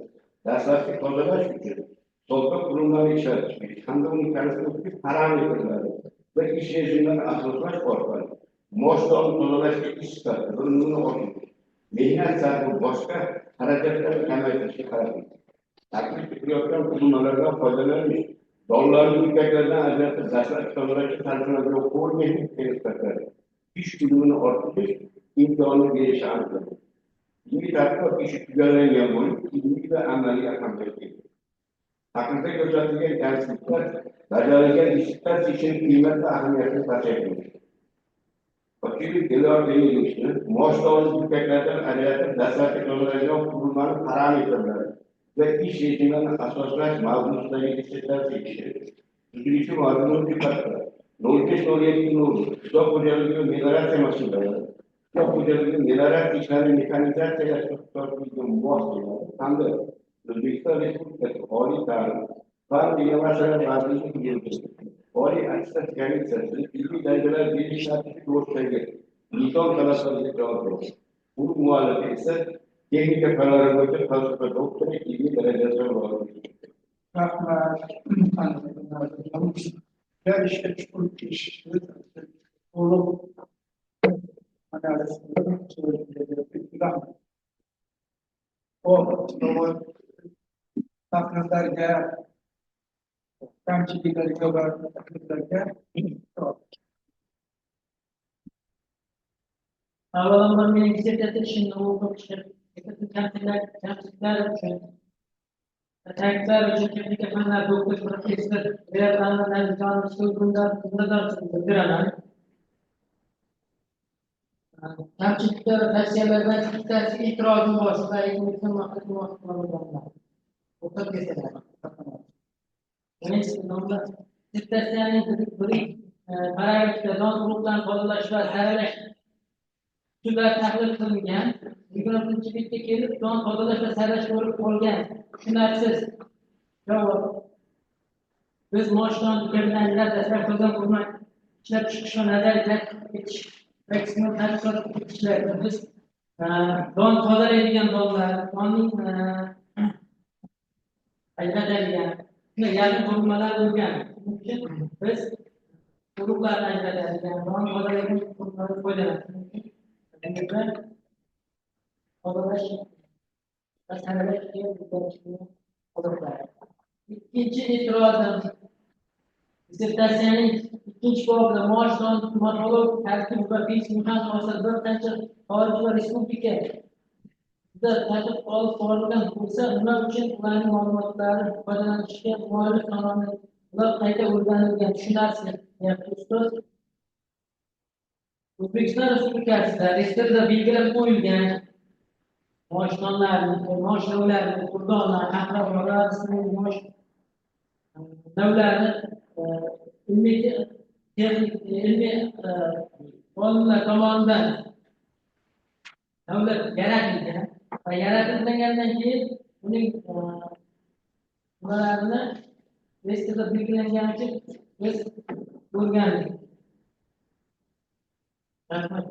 Speaker 8: dastlabki tozalash uchun so'lqa qurilmani ishlab chiqish hamda uning konstruktiv parametrlari va ish rejimlarini asoslash orqali moshni tozalashga ish sifati va unumini oshirish, mehnat sarfi boshqa xarajatlarni kamaytirishga qaratilgan. taklif etilayotgan qurilmalardan foydalanish, donlarni ipaklardan ajratib dastlabki tomonlarga talpinadigan qo'l mexnik teleskoplar ish bilimini orttirish imkonini berishi aniqlanadi. Ilmiy tadqiqot ishi tugallangan bo'lib, ilmiy va amaliy ahamiyatga ega. Taklifda ko'rsatilgan kamchiliklar bajarilgan dissertatsiya ishining qiymat va ahamiyatini pasaytiradi. Ko'pchilik yo'llanishni mo'sh ipaklardan ajratib dastlabki tomonlarga qurilmani parametrlari ve iş rejimlerine asoslash mavzusidagi dissertatsiya ishi tuzilishi mavzuni sifatida 0507 qishloq xo'jaligi va melioratsiya mas'ullari, qishloq xo'jaligi melioratsiya ishlarini mexanizatsiyalash iqtisodiyotga mos keladi hamda O'zbekiston Respublikasi Oliy ta'lim fan va innovatsiyalar vazirligi yuritishi Oliy attestatsiya komissiyasi ilmiy darajalar berish tartibi to'g'risidagi nizom talablariga javob beradi. Bu muallifi esa texnika fanlari bo'yicha falsafa doktori ilmiy darajasi oladi.
Speaker 2: Rahmat. Gelişe çıkıp geçişleri olup analizini söyleyecekler. O taklitlerge temsilcilerge ve taklitlerge
Speaker 5: Havalanma meselesi için olduğu için temsilciler için tekrar için teknik efendiler doktor profesör değerlendiren canlı sözünden bundan sonra temsilciler tavsiyelerden isterse itirazım varsa eğitimimizin mahkumlarından o da kesinlikle. Neyse, onda istersenin dedikleri paragraflardan gruptan fazlalaşma saralaş Şular tahlil qilingan, 23-bitta kelib, son tozalash va saralash bo'lib qolgan. Tushunarsiz. Javob. Biz moshdan kelganlar dastlab tozalab qo'ymak, ishlab chiqish va nazariy tadqiq etish, maksimum tadqiqot ishlarni biz don tozalaydigan donlar, donning ajratadigan, shunday yarim qurilmalar bo'lgan. Shuning uchun biz urug'larni ajratadigan, don tozalaydigan qurilmalardan foydalanamiz. İkinci itirazım, dissertatsiyaning ikkinchi bobida maoshdan monolog tarkib va besh muhim masala bir qancha xorij va respublika tadqiq olib borilgan bo'lsa, nima uchun ularning ma'lumotlari foydalanishga muallif tomonidan ular qayta o'rganilgan tushunarsiz deyapti ustoz. O'zbekiston Respublikasida reyestrda belgilab qo'yilgan maoshlarni, qurdonlar, haqlar, maosh davlarini ilmiy olimlar tomonidan davlat yaratilgan va yaratilgandan keyin uning nimalarni reyestrda belgilangani uchun biz o'rgandik. Rahmat.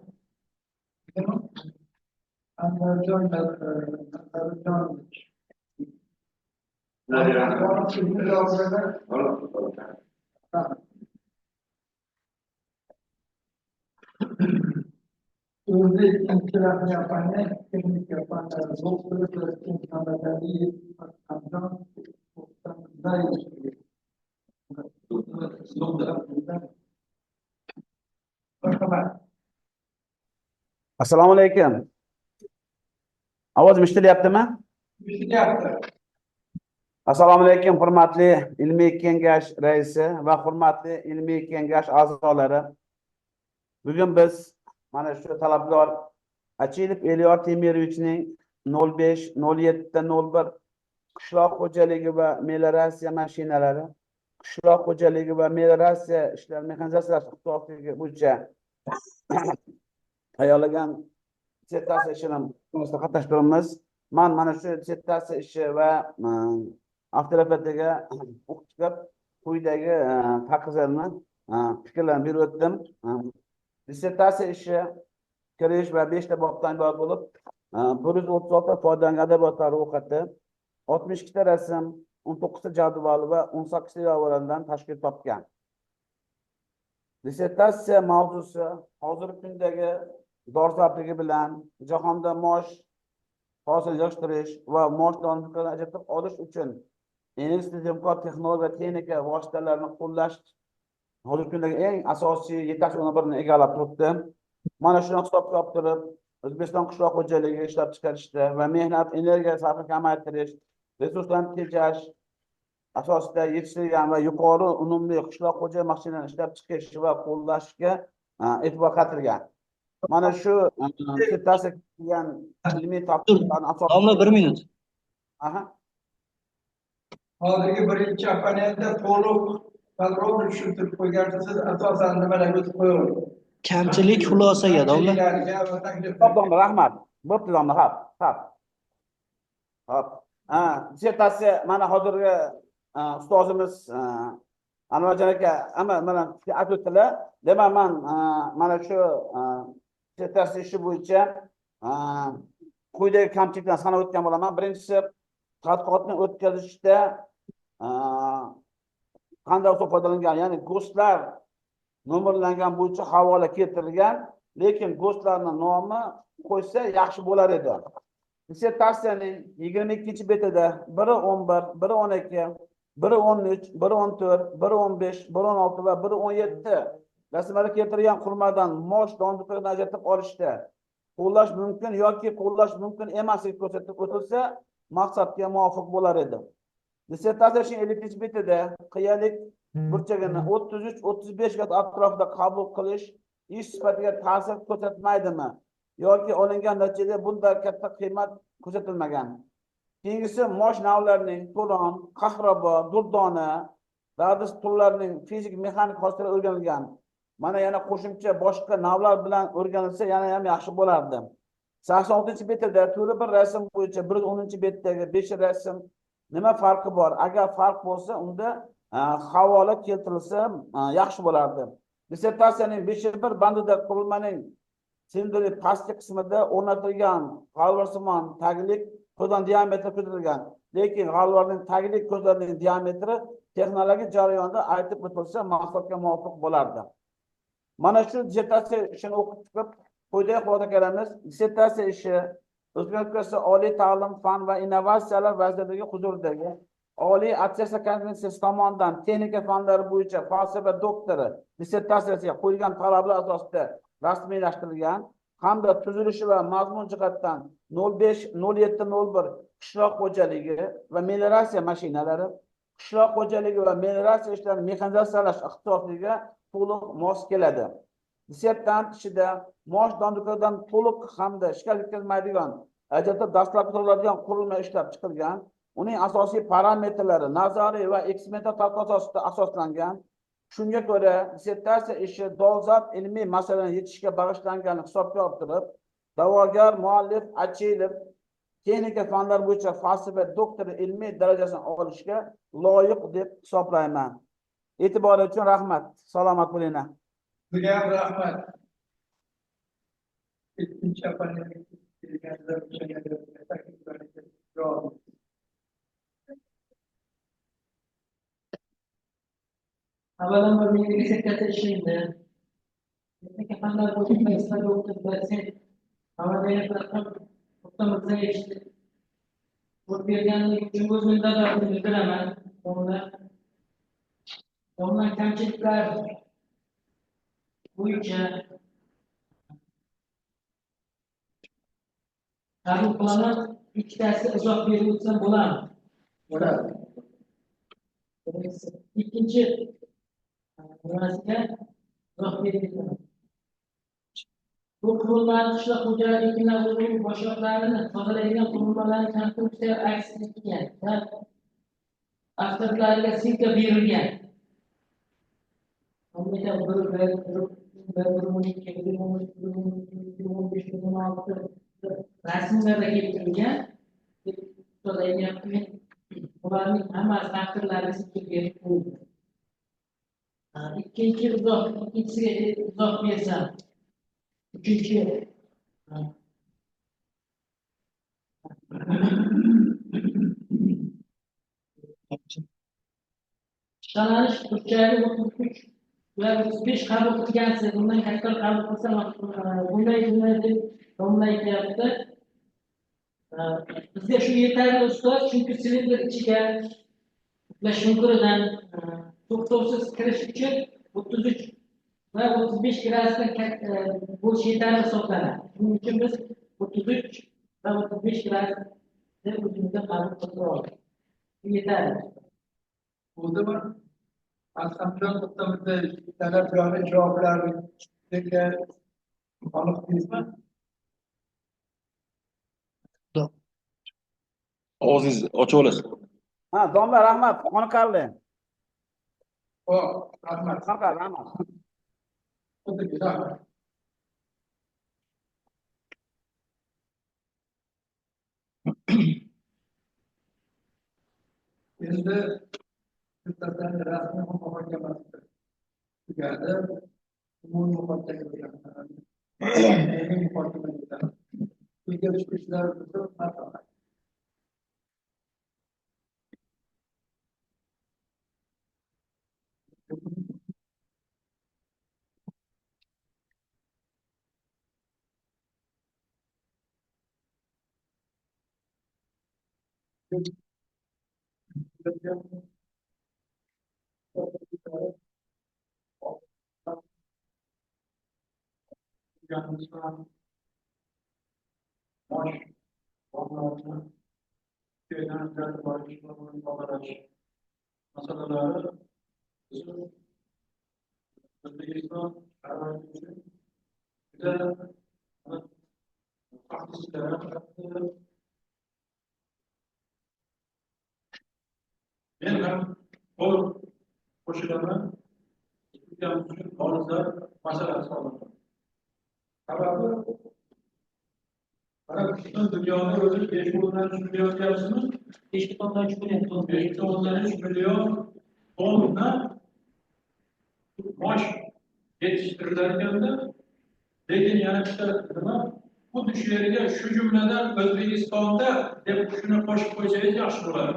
Speaker 2: Özde inkılap yapanlar, teknik yapanlar, doktorlar, insanlar değil, amcan, da ilişkili.
Speaker 9: Assalomu alaykum. Ovozim eshitilyaptimi?
Speaker 2: Eshitilyapti.
Speaker 9: Assalomu alaykum, hurmatli ilmiy kengash raisi va hurmatli ilmiy kengash a'zolari. Bugun biz mana shu talabgor Achilov Elyor Temirovichning 05-07-01 qishloq xo'jaligi va melioratsiya mashinalari, qishloq xo'jaligi va melioratsiya ishlari mexanizatsiyalash ixtisosligi bo'yicha tayyorlagan dissertatsiya ishini qatnashtiramiz. Mana shu dissertatsiya ishi va avtorefatiga o'qib chiqib, quyidagi taqrizlarni fikrlarni berib o'tdim. Dissertatsiya ishi kirish va 5 ta bobdan iborat bo'lib, 136 foydalangan adabiyotlar ro'yxati, 62 ta rasm, 19 ta jadval va 18 ta yozuvlardan tashkil topgan. Dissertatsiya mavzusi hozirgi kundagi dolzarbligi bilan jahonda maosh hosil yig'ishtirish va maoshlarni ajratib olish uchun investitsion texnologiya texnika vositalarini qo'llash hozirgi kundagi eng asosiy yetakchi o'rinni birini egallab turibdi. Mana shuni hisobga olib turib, O'zbekiston qishloq xo'jaligi ishlab chiqarishda va mehnat energiya sarfini kamaytirish, resurslarni tejash asosida yetishtirilgan va yuqori unumli qishloq xo'jaligi mahsulotlarini ishlab chiqish va qo'llashga e'tibor qaratilgan. Mana shu sitasi degan ilmiy tadqiqotlarni asosida
Speaker 3: Domla 1 minut.
Speaker 9: Aha.
Speaker 2: Hozirgi birinchi opponentda to'liq podrobno tushuntirib qo'ygansiz, asosan nimalarga o'tib qo'yaverdi.
Speaker 3: Kamchilik xulosaga domla.
Speaker 9: Xo'p, domla, rahmat. Bo'pti, domla, hop. Dissertatsiya mana hozirgi ustozimiz Anvarjon aka mana aytib o'tdilar. Demak, men mana shu dissertatsiya ishi bo'yicha quyidagi kamchiliklarni sanab o'tgan bo'laman. Birinchisi, tadqiqotni o'tkazishda qanday usul foydalangan, ya'ni go'stlar nomerlangan bo'yicha havola keltirilgan, lekin go'stlarning nomi qo'ysa yaxshi bo'lar edi. Dissertatsiyaning 22-betida 1.11, 1.12, 1.13, 1.14, 1.15, 1.16 va 1.17 rasmlarda keltirilgan qurilmadan mosh donliqlarini ajratib olishda qo'llash mumkin yoki qo'llash mumkin emasligi ko'rsatib o'tilsa, maqsadga muvofiq bo'lar edi. Dissertatsiya 50-betida qiyalik burchagini 33-35 gat atrofida qabul qilish ish sifatiga ta'sir ko'rsatmaydimi yoki olingan natijada bunday katta qiymat ko'rsatilmagan. Keyingisi mosh navlarining to'lon, qahraboy, durdona, radius turlarining fizik mexanik xoslatlari o'rganilgan. Mana yana qo'shimcha boshqa navlar bilan o'rganilsa yana ham yaxshi bo'lardi. 86-betida to'li bir rasm bo'yicha 110-betdagi 5 rasm nima farqi bor? Agar farq bo'lsa, unda havola keltirilsa yaxshi bo'lardi. Dissertatsiyaning 5.1 bandida qurilmaning sindiri pastki qismida o'rnatilgan g'alvarsimon taglik ko'zdan diametri ko'rsatilgan. Lekin g'alvarning taglik ko'zlarining diametri texnologik jarayonda aytib o'tilsa, maqsadga muvofiq bo'lardi. Mana shu dissertatsiya ishini o'qib chiqib, quyidagi xulosa qilamiz. Dissertatsiya ishi O'zbekiston oliy ta'lim, fan va innovatsiyalar vazirligi huzuridagi Oliy attestatsiya komissiyasi tomonidan texnika fanlari bo'yicha falsafa doktori dissertatsiyasiga qo'yilgan talablar asosida rasmiylashtirilgan hamda tuzilishi va mazmun jihatdan 05-07-01 qishloq xo'jaligi va melioratsiya mashinalari, qishloq xo'jaligi va melioratsiya ishlarini mexanizatsiyalash ixtisosligiga to'liq mos keladi. Dissertant ishida mosh donliqlardan to'liq hamda shikast yetkazmaydigan ajratib dastlabki to'ladigan qurilma ishlab chiqilgan. Uning asosiy parametrlari nazariy va eksperimental tadqiqot asosida asoslangan. Shunga ko'ra, dissertatsiya ishi dolzarb ilmiy masalalarni yechishga bag'ishlanganini hisobga olib turib, da'vogar muallif Achilov texnika fanlari bo'yicha falsafa doktori ilmiy darajasini olishga loyiq deb hisoblayman. E'tiboringiz uchun rahmat. Salomat bo'linglar.
Speaker 2: Sizga ham rahmat. Ikkinchi opponentga kelganida
Speaker 5: avvalambor menga dissertatsiya ishimni texnika fanlar bo'yicha ishlab o'qitib, berganlik uchun o'z minnatdorligimni bildiraman. Ondan kamchiliklar bo'yicha qabul qilaman. Ikkitasi izoh berib o'tsam bo'ladimi?
Speaker 2: bo'ladi.
Speaker 5: Ikkinchi nimasiga izoh berib o'taman. Bu qurilmalar qishloq xo'jaligi boshliqlarini tozalaydigan qurilmalarning konstruksiya aks etgan va avtomatlariga silka berilgan. Rasmlarda keltirilgan ularning hammasi taqdirlari silka berib qo'yilgan. Ikkinchisiga izoh bersam, uchinchi Shalanish burchagi 33 va 35 qabul qilgansiz. Bundan katta qabul qilsa bunday deb nomlayapti. Bizga shu yetarli ustoz, chunki silindr ichiga shunqiridan to'xtovsiz kirish uchun 33 va 35 gradusda bo'lish yetarli hisoblanadi. Shuning uchun biz 33 va 35 gradusda o'zimizga qabul qilib oldik. Bu yetarli.
Speaker 2: Bo'ldimi? Aslamjon to'xtamizda talab javoblarga aniqlaysizmi?
Speaker 10: Og'zingizni ochib olasiz.
Speaker 9: Ha, domla rahmat, qoniqarli.
Speaker 2: Xo'p, rahmat.
Speaker 9: Qoniqarli, rahmat.
Speaker 2: Xuddi rahmat. Endi hujjatlarni rasmiy muhokamasida tugadi. Umumiy muhokamalar. Umumiy muhokamalar. Quyidagi chiqishlar uchun marhamat.
Speaker 7: Men ham qo'shilaman. Dolzarb masalasi olaman. Sababi mana butun dunyoda o'zi 5,3 million deyapsizmi?
Speaker 5: 5,3 million tonna.
Speaker 7: 5,3 million tonna mosh yetishtirilar ekanda, lekin yana bitta nima, xuddi shu yerga shu jumladan O'zbekistonda deb shuni qo'shib qo'ysangiz yaxshi bo'ladi.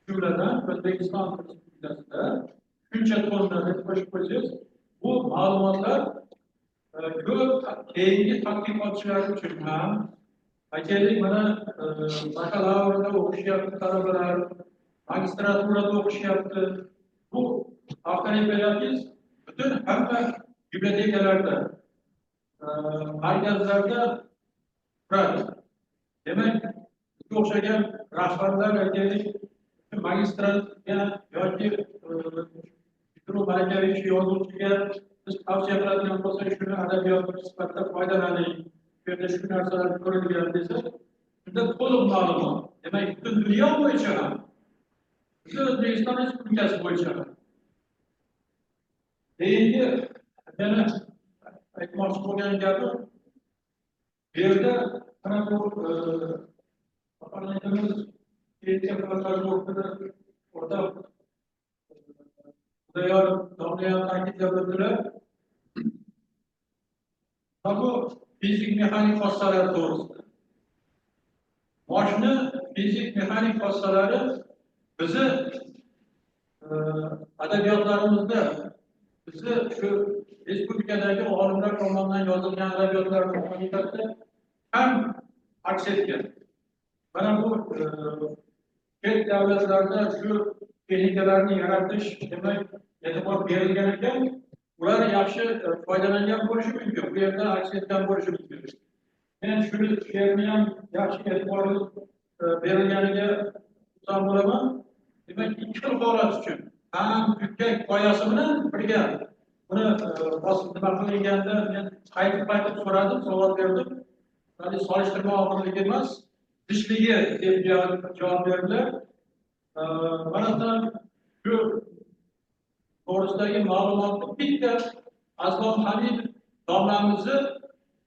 Speaker 7: Jumladan O'zbekiston Respublikasida shuncha tonna deb qo'shib qo'ysangiz, bu ma'lumotlar ko'p keyingi tadqiqotchilar uchun ham, aytaylik mana bakalavrda o'qishyapti talabalar, magistraturada o'qishyapti. Bu avtoreferatist butun hamma bibliotekalarda, markazlarda turadi. Demak, bizga o'xshagan rahbarlar aytaylik magistratga yoki bitiruv malakaviy yozuvchiga biz tavsiya qiladigan bo'lsak, shuni adabiyot sifatida foydalaning, bu yerda shu narsalar ko'rilgan desa, shunda to'liq ma'lumot. Demak, butun dunyo bo'yicha ham, bizni O'zbekiston Respublikasi bo'yicha ham. Keyingi yana aytmoqchi bo'lgan gapim, bu yerda mana bu parlamentimiz orada Xudoyor domlayan ta'kidlab o'tdilar. Bu fizik mexanik xossalari to'g'risida. Moshni fizik mexanik xossalari bizni adabiyotlarimizda, bizni shu respublikadagi olimlar tomonidan yozilgan adabiyotlarning haqiqatda ham aks etgan. Mana bu chet davlatlarda shu texnikalarni yaratish demak e'tibor berilgan ekan, ular yaxshi foydalangan bo'lishi mumkin. Bu yerda aks etgan bo'lishi mumkin. Men shuni yerni ham yaxshi e'tibor berilganiga xursand bo'laman. Demak, ikki xil holat uchun ham yukak qoyasi bilan birga buni bosib nima qilinganda men qaytib so'radim, savol berdim. Hali solishtirma og'irligi emas, zichligi deb javob berdilar. Mana shu to'g'risidagi ma'lumotni bitta Aslon Hamid domlamizni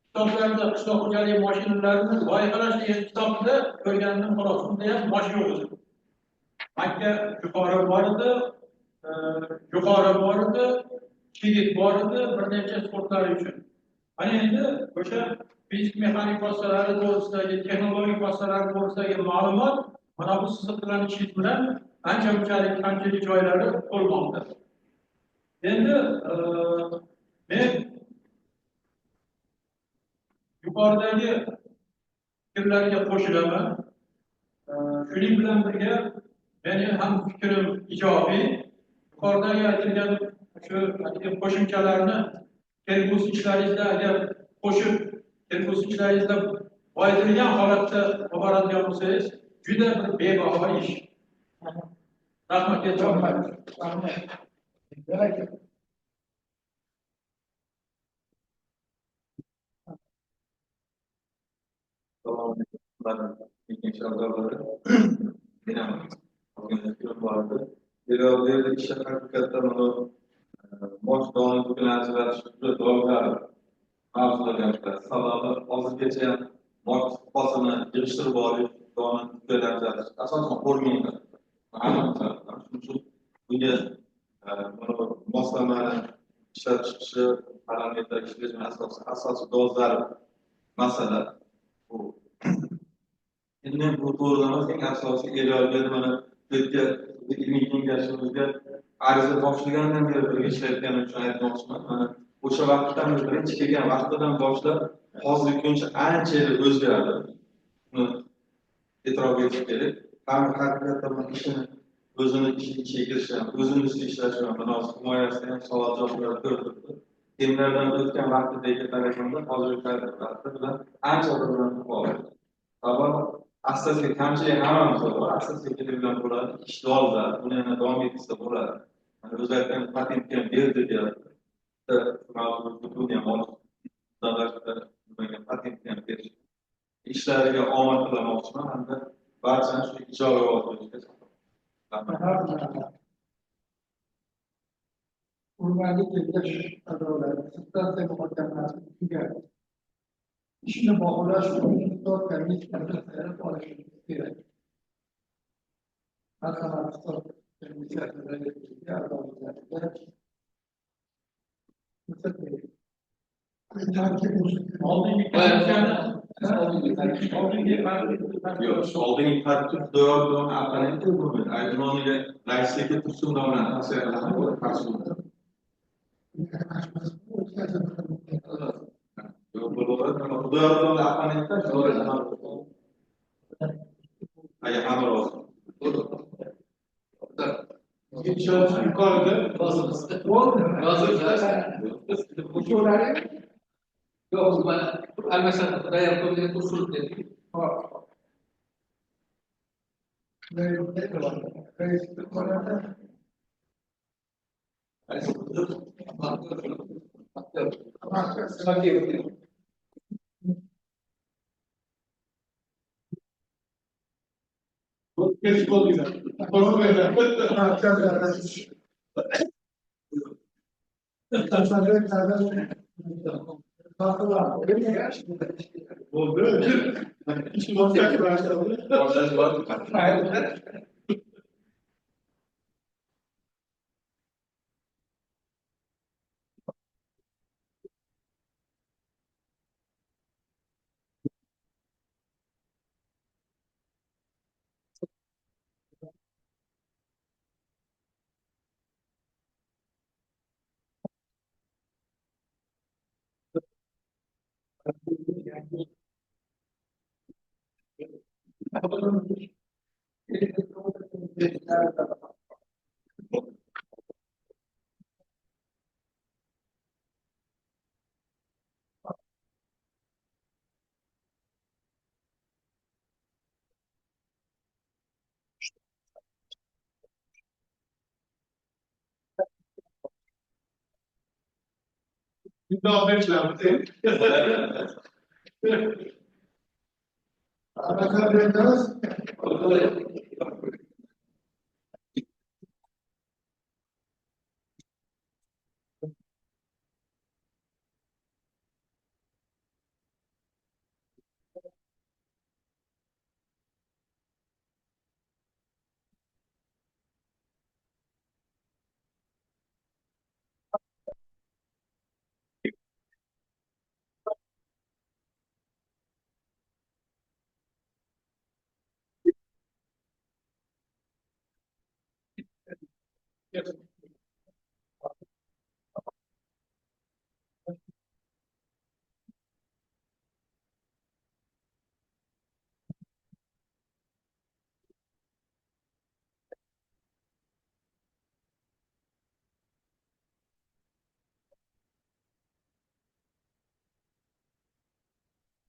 Speaker 7: kitoblarida qishloq xo'jaligi mashinalarini loyihalash degan kitobida ko'rgandim, xolos. Unda ham mosh yo'q edi. Makka yuqori bor edi, chigit bor edi, bir necha sportlar uchun. Mana endi o'sha fizik mexanik vositalari to'g'risidagi, texnologik vositalar to'g'risidagi ma'lumot mana bu siziqlanishingiz bilan ancha-munchalik kamchilik joylari bo'lmoqda. Endi men yuqoridagi fikrlarga qo'shilaman. Shuning bilan birga meni ham fikrim ijobiy. Yuqoridagi aytilgan shu qo'shimchalarni kelgusi ishlaringizda agar qo'shib kelgusi ishlaringizda boyitilgan holatda olib boradigan bo'lsangiz, juda bir bebaho ish. Rahmat,
Speaker 2: Rahmat.
Speaker 1: ikkinchi a'zolari Belorussiyada ishlar haqiqatdan bosh donim bilan ajratish juda dolzarb mavzular gaplar. Sababi hozirgacha bosh hosilni yig'ishtirib olish, doni bilan ajratish asosan qo'rmaydi. Shuning uchun bunga moslamani ishlab chiqishi, parametr ishlash asosiy dolzarb masala bu. Endi bu to'g'rilamas eng asosiy e'lonlar mana bizga ilmiy kengashimizga ariza topshirgandan beri birga ishlayotganim uchun aytmoqchiman. Mana o'sha vaqtdan birinchi kelgan vaqtidan boshlab hozirgi kuncha ancha o'zgardi. Buni e'tirof etish kerak. Haqiqatdan ishini o'zini ichiga kirishi ham, o'zini ustida ishlashi ham, munosib himoyasida ham savol javoblar ko'rdi. Temlardan o'tgan vaqtdagi qaraganda hozirgi vaqtda bilan ancha o'rganib qoldi. Sabab asosiy kamchilik hammamiz bor. Asosiy bilan bo'ladi. Ish dolzarb, buni yana davom etsa bo'ladi. O'zlaridan patentga berdi deyapti. Mavzuni ham olib, patentga berish. Ishlariga omad tilamoqchiman hamda barchani shu ijobiy olishga
Speaker 2: Hurmatli kengash a'zolari, sizlarga muhokamalasiga ishni baholash uchun komissiyasi tayyorlab olishimiz kerak. Marhamat, komissiyasi raisiga a'zolariga
Speaker 7: oldingi
Speaker 1: oldingi tartib doim apparatga bo'lmaydi. Aydınoniga raislikka tursin bilan tavsiya qilaman. Qarshi bo'ladi. Doim apparatda agar hamma rozi.
Speaker 6: Yuqorida yo'q, mana almashtirib tayyor qilgan usul dedik.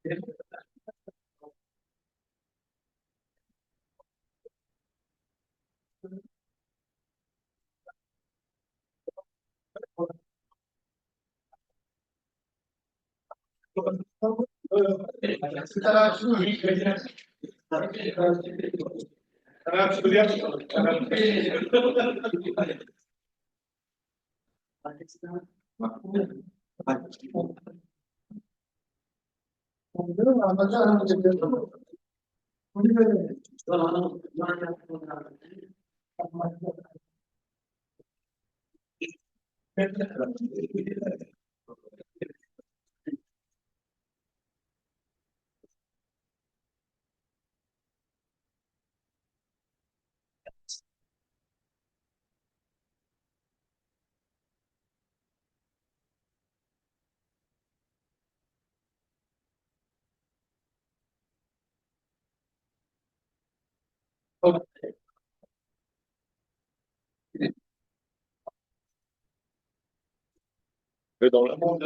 Speaker 10: Dans le monde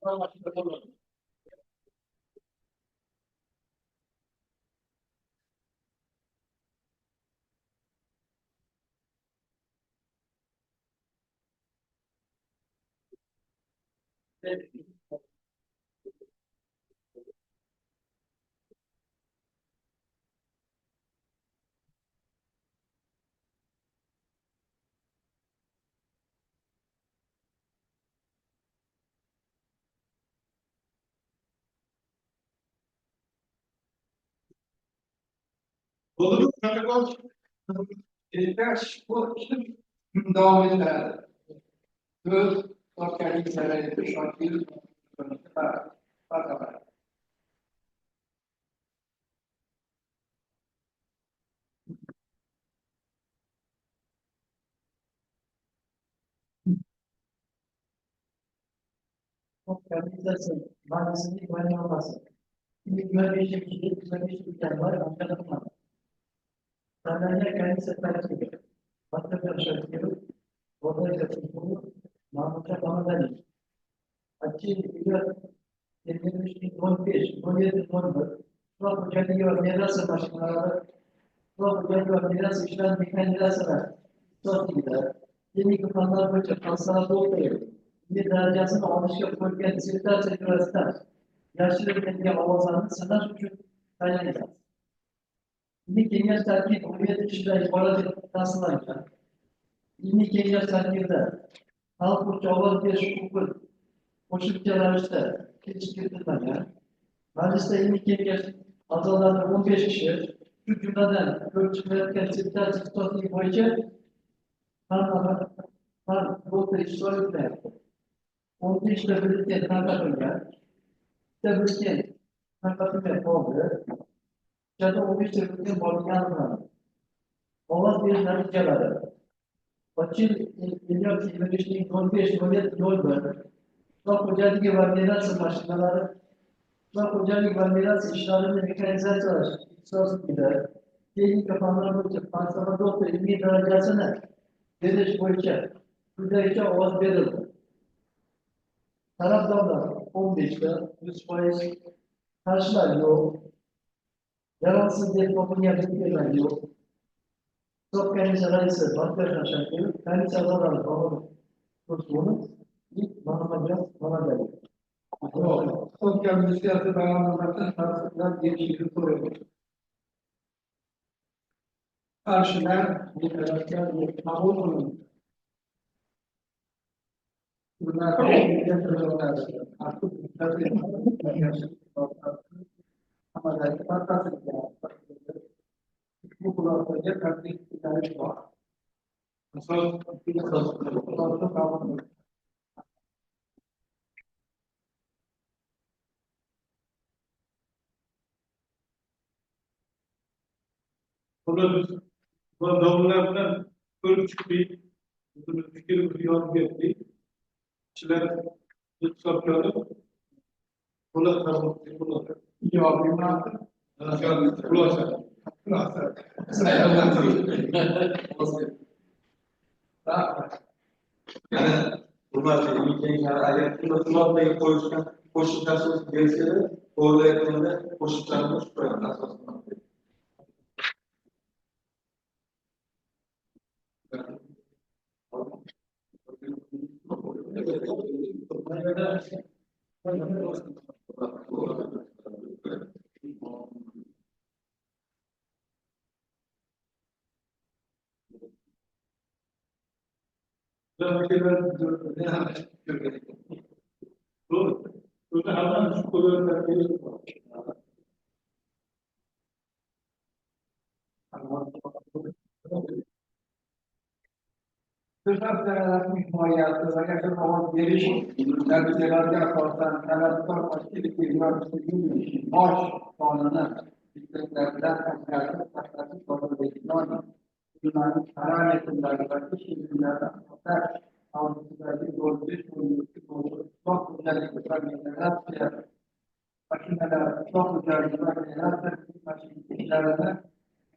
Speaker 7: Olur mu? Protokol.
Speaker 2: Bu işim devam ettiler. Söz organik sarayı şarkıyı bak. Organizasyon, maalesef güvenli olması. Şimdi güvenli bir yer var, anlatılmaz. Sanayiye kendisi tercih ediyor. Vatandaşlar diyor, organizasyon bunu Mahmut'a bana verir. Açı biliyor, kendini işte 15, 17, 14. Sonra bu geliyor, mirası başkanları, sonra bu geliyor, miras işler, mirasına çok gider. Yeni kafanlar böyle hastalığı oluyor. Bir derecesini alışık koyken zirter çekiyorlar. Yaşlı kendi avazlarını sana suçu kaynayacak. Ini Kenya terkib Cumhuriyet işler ibadet tasarlanacak. Ini Kenya terkibde halk uçağlar bir şukul koşulcalar işte geçirtilmeden mecliste ini Kenya azalarında 15 kişi şu cümleden ölçülerken sipter çıktığı boyunca bu işler yaptı. Onun işte birlikte tanıtımlar, işte birlikte tanıtımlar oldu. Jadi ofis sebutnya bagian awal dia naik jalan. Kecil India Indonesia konfes melihat yol ber. Sebab terjadi kebanyakan semasalah. Sebab terjadi kebanyakan işlerin mekanisasi istisos tidak. Jadi kepanjangan cepat sama dokter ini derajatnya. Jadi boyunca sudah itu awal betul. Taraftarlar 15'te 100% karşılaşıyor. Yaransız bir toplum yapılan yok. Çok kendi sarayısı, vatandaşlar gibi kendi sarayları falan tuttuğunu ilk bana geldi. Çok kendi siyasi bağlamlarda tartışmalar geçişi soruyor. Karşılar bir taraftar bir kabul olun. Bunlar bir taraftar artık ama da bu kullanıcıya karşı bir var. Nasıl
Speaker 7: Burada biz bu davullardan ölüp çıkmayı, bunu fikir bir yol verdi. Kişiler tutsakları, bunu kabul bunu
Speaker 2: cevabı var.
Speaker 7: kullanacak.
Speaker 1: Yani bunlar ülkenin yani ayakında kullanmayı koşullar söz gelse de orada yakınında koşullarını koşullarını asasında.
Speaker 7: Doğru. Burada hemen şu konuları
Speaker 2: Sırf değerlenmiş muhayyatı, zaten o geliş, dergicelerde yaparsan, kanatlar başlık bir maaş sonuna hizmetlerden kaynaklı taklatı sorunu bekliyor. Bunların karar yetimlerden, şehirlerden, hatta Avrupa'daki doğrusu, çok güzel bir makineler, çok güzel bir işlerine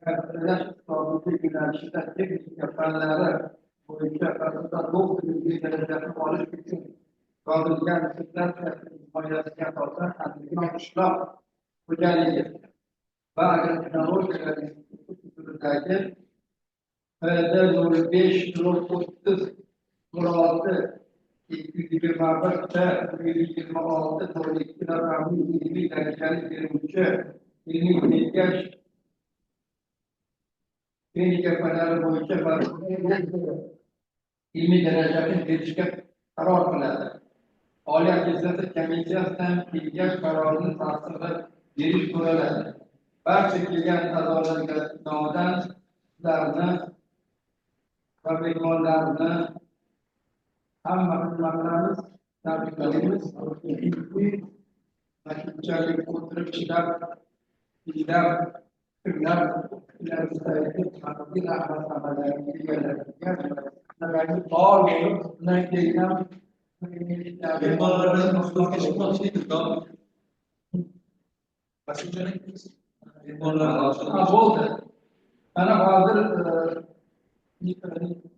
Speaker 2: arkadaş sağlıklı güneşte teknik yapanlara bu iki arasında çok büyük bir derecede varlık için qoldirilgan himoyasiga asosan Andijon qishloq xo'jaligi va agrotexnologiyalar institutidagi raqamli darajali beruvchi ilmiy kengash klinika fanlari bo'yicha ilmiy darajani berishga qaror qiladi. Oliy attestatsiya komissiyasidan kengash qarorini tasdiqlab berish so'raladi. Barcha kelgan a'zolarga nomidan sizlarni va mehmonlarni hamma xizmatlarimiz tabriklaymiz. Shunchalik o'tirib chidab bo'ldi. Ana hozir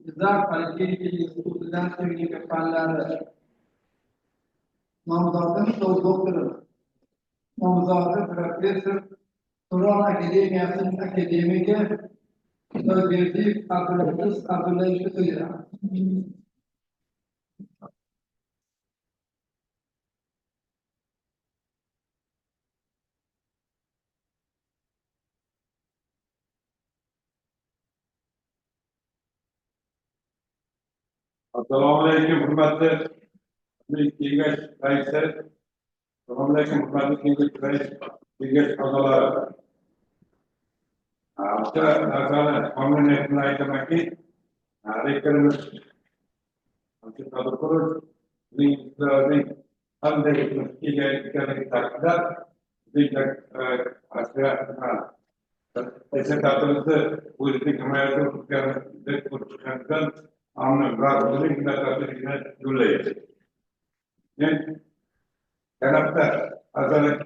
Speaker 2: Nizam Politexnika institutidan texnika fanlari nomzodi doktor, nomzodi professor, Turon akademiyasining akademigi Xudoyberdiyev Abdulaziz Abdullayevga so'rayman.
Speaker 11: Assalomu alaykum, hurmatli kengash raisi. Assalomu alaykum, hurmatli kengash a'zolari. Bitta narsani qonuniyatini aytamanki, rektorimiz Tadbirkorning qanday ekanligini ta'kidlab, ta'tilimizni o'zining himoyasi deb ko'rsatganidan mamnun va o'zining minnatdorchiligini yo'llaydi. Men kanatda azalik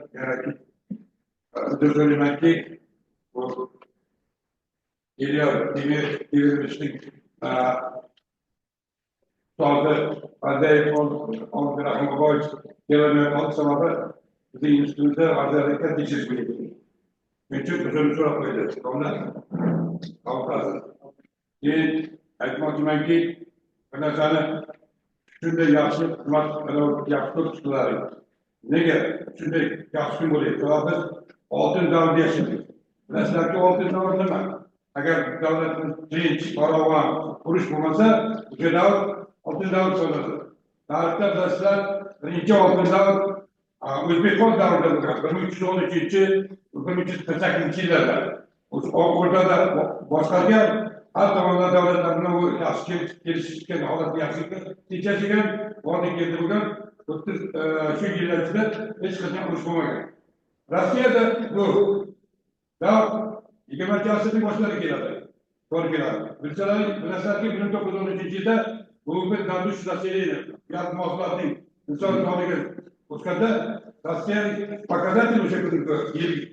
Speaker 11: so'raymanki, bu kelayotgan ustozi Azayev Rahimboyevich kelayotgan sababi bizning institutda azalikka tekshirish kerak. Shuning uchun o'zini so'rab qo'ydi. Keyin aytmoqchimanki, bir narsani shunday yaxshi xizmat yaxshi ko'rishdilar. Nega shunday yaxshi kun bo'laydi? Sababi biz oltin davrda yashaymiz. Bilasizlarki, oltin davr nima? Agar davlatimiz tinch, farovon, urush bo'lmasa, o'sha davr oltin davr hisoblanadi. Tarixda bilasizlar, birinchi oltin davr O'zbekiston davrida bo'lgan 1313-1348 yillarda. O'rtada boshqargan har tomondan davlatlar bilan yaxshi kelishgan holatda yaxshi tinchashgan vodiy keldi bo'lgan 30 shu yillar ichida hech qachon urush bo'lmagan. Rossiyada bu davr 20-asrning boshlari keladi. To'g'ri keladi. Bilasizlarki 1913-yilda bu bir davlat Rossiyada gaz mahsulotning inson soniga o'tganda Rossiya показатель o'sha kungi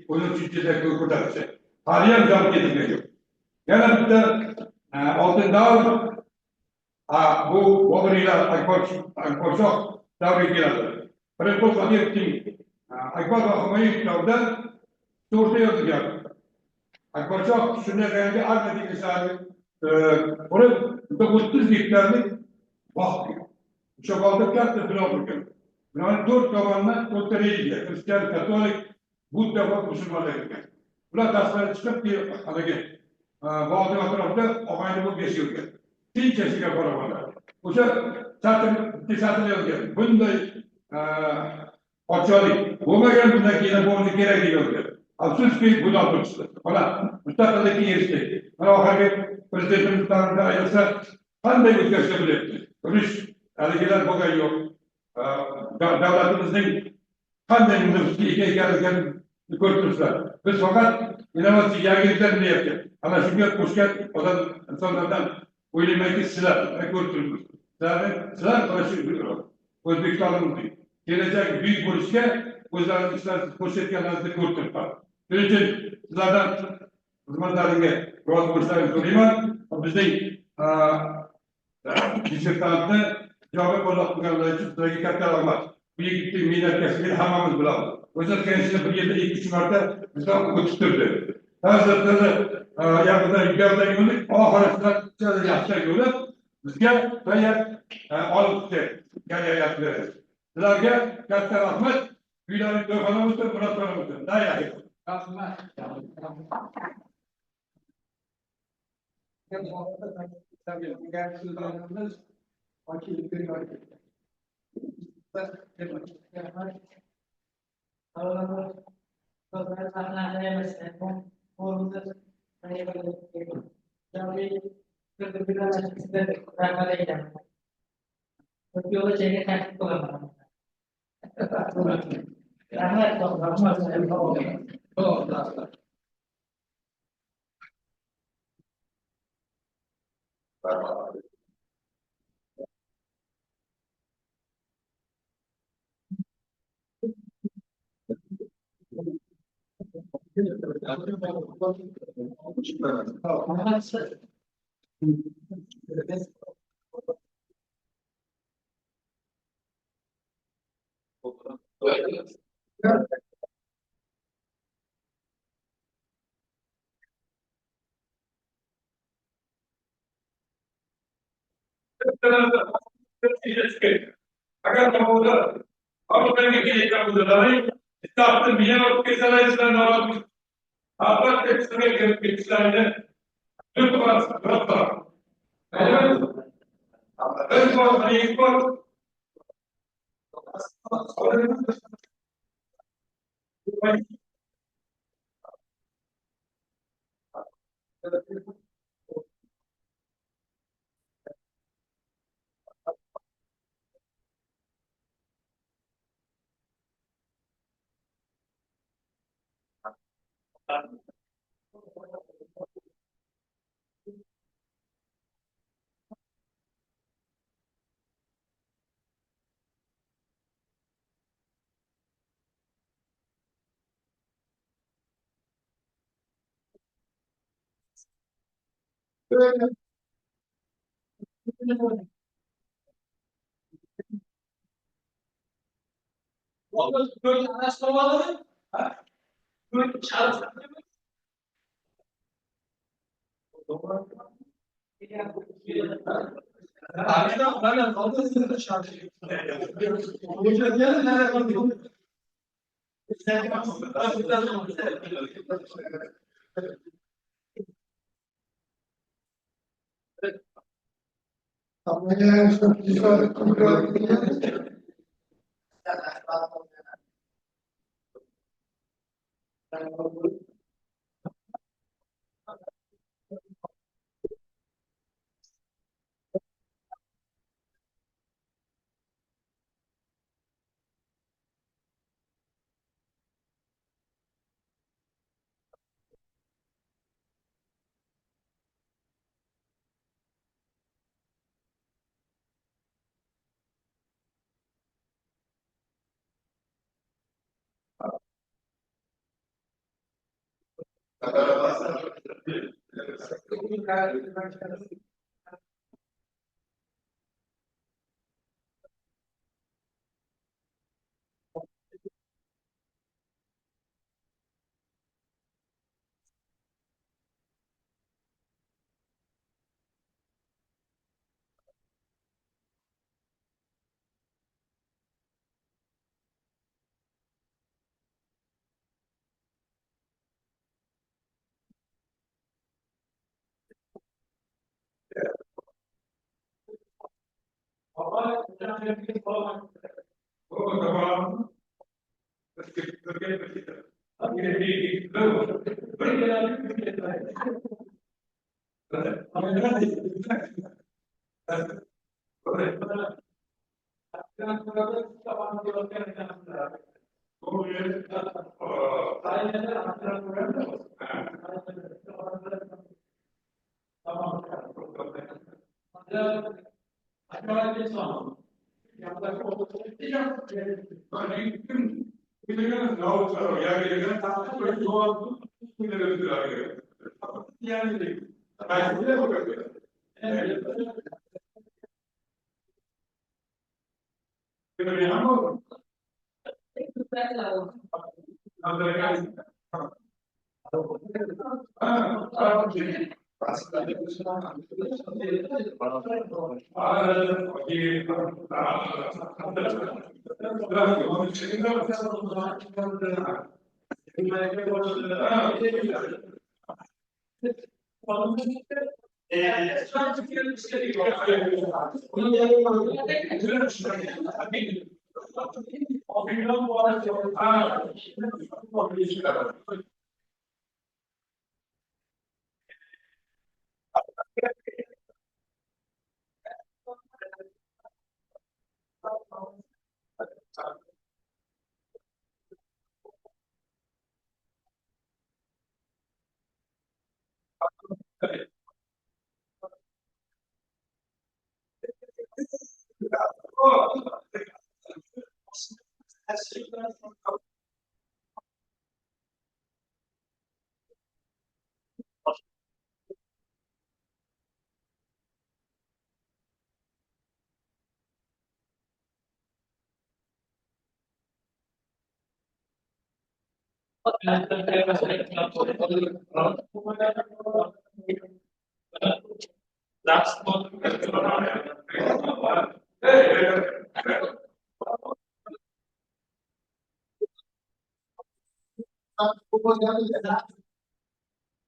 Speaker 11: 13-yilda ko'rsatishi. Hali ham javob keltirgan. Yana bitta oltin davr bu Boburiylar Akbarshoh davriga keladi. Birinchi Qodiriyning Akbar va Humayun kitobida to'g'ri yozilgan. Akbarshoh shunday qilganki, armiya teknishlari qurib 30 gektarlik bog' qilgan. O'sha bog'da katta bino qurgan. Binoning 4 tomonidan 4 religiya, xristian, katolik, budda va musulmonlar ekan. Ular tasvirga chiqib, haligi bog'ning atrofida og'ayni bo'lib yashayotgan. Tinch yashagan farovonlar. O'sha satr yozgan. Bunday podshohlik bo'lmagan, bundan keyin bo'lmasa kerak deb yozgan. Afsuski, bu noto'g'ri. Mana mustaqillikka erishdik. Mana oxirgi prezidentimiz ta'limda aytsa, qanday o'zgarishlar bo'lyapti. Urush haligilar bo'lgan yo'q. Davlatimizning qanday nufuzga ega ekanligini ko'rib turibsizlar. Biz faqat innovatsiya yangiliklar deyapmiz. Ana shunga qo'shgan odam insonlardan o'ylaymanki, sizlar ko'rib turibsiz. Sizlar mana shu O'zbekistonimizning kelajak buyuk bo'lishga o'zlaringiz ishlaringizni qo'shayotganligingizni ko'rib turibman. Shuning uchun sizlardan xizmatlaringga rozi bo'lishlaringizni so'rayman. Bizning dissertantni ijobiy qo'llab-quvvatlaganlar uchun sizlarga katta rahmat. Bu yigitning mehnatkashligini hammamiz bilamiz. O'zi kelishini bir yilda 2-3 marta bizdan o'tib turdi. Hozirda yaqinda yuqoridagi yo'lni oxirida yaxshi yo'li bizga olib kelyapti. Sizlarga katta rahmat. Uylarni to'yxonamizda, munosabatimizda. Agar kamu apa yang kita lakukan, kita akan bisa kesalahan dalam apa yang kita lakukan. Itu berapa?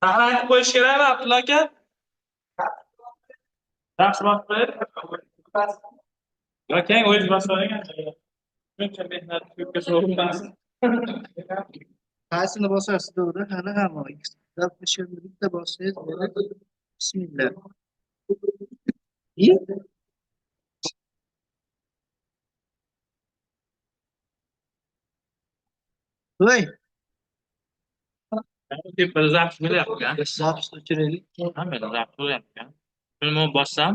Speaker 7: Taxlanib qo'yish kerakmi, Abdulla aka? Yaxshi vaqt qo'yib. Yoki o'yin boshqaring. Shuncha mehnat ko'kka so'rilmasin.
Speaker 3: Qaysini bosasiz to'g'ri? Hali ham bitta bossangiz bo'ladi. Bismillah. Voy,
Speaker 7: Tepada zabt bo'lyapti.
Speaker 3: zaps o'chiraylik.
Speaker 7: Hamma zabt bo'lyapti. Men buni bossam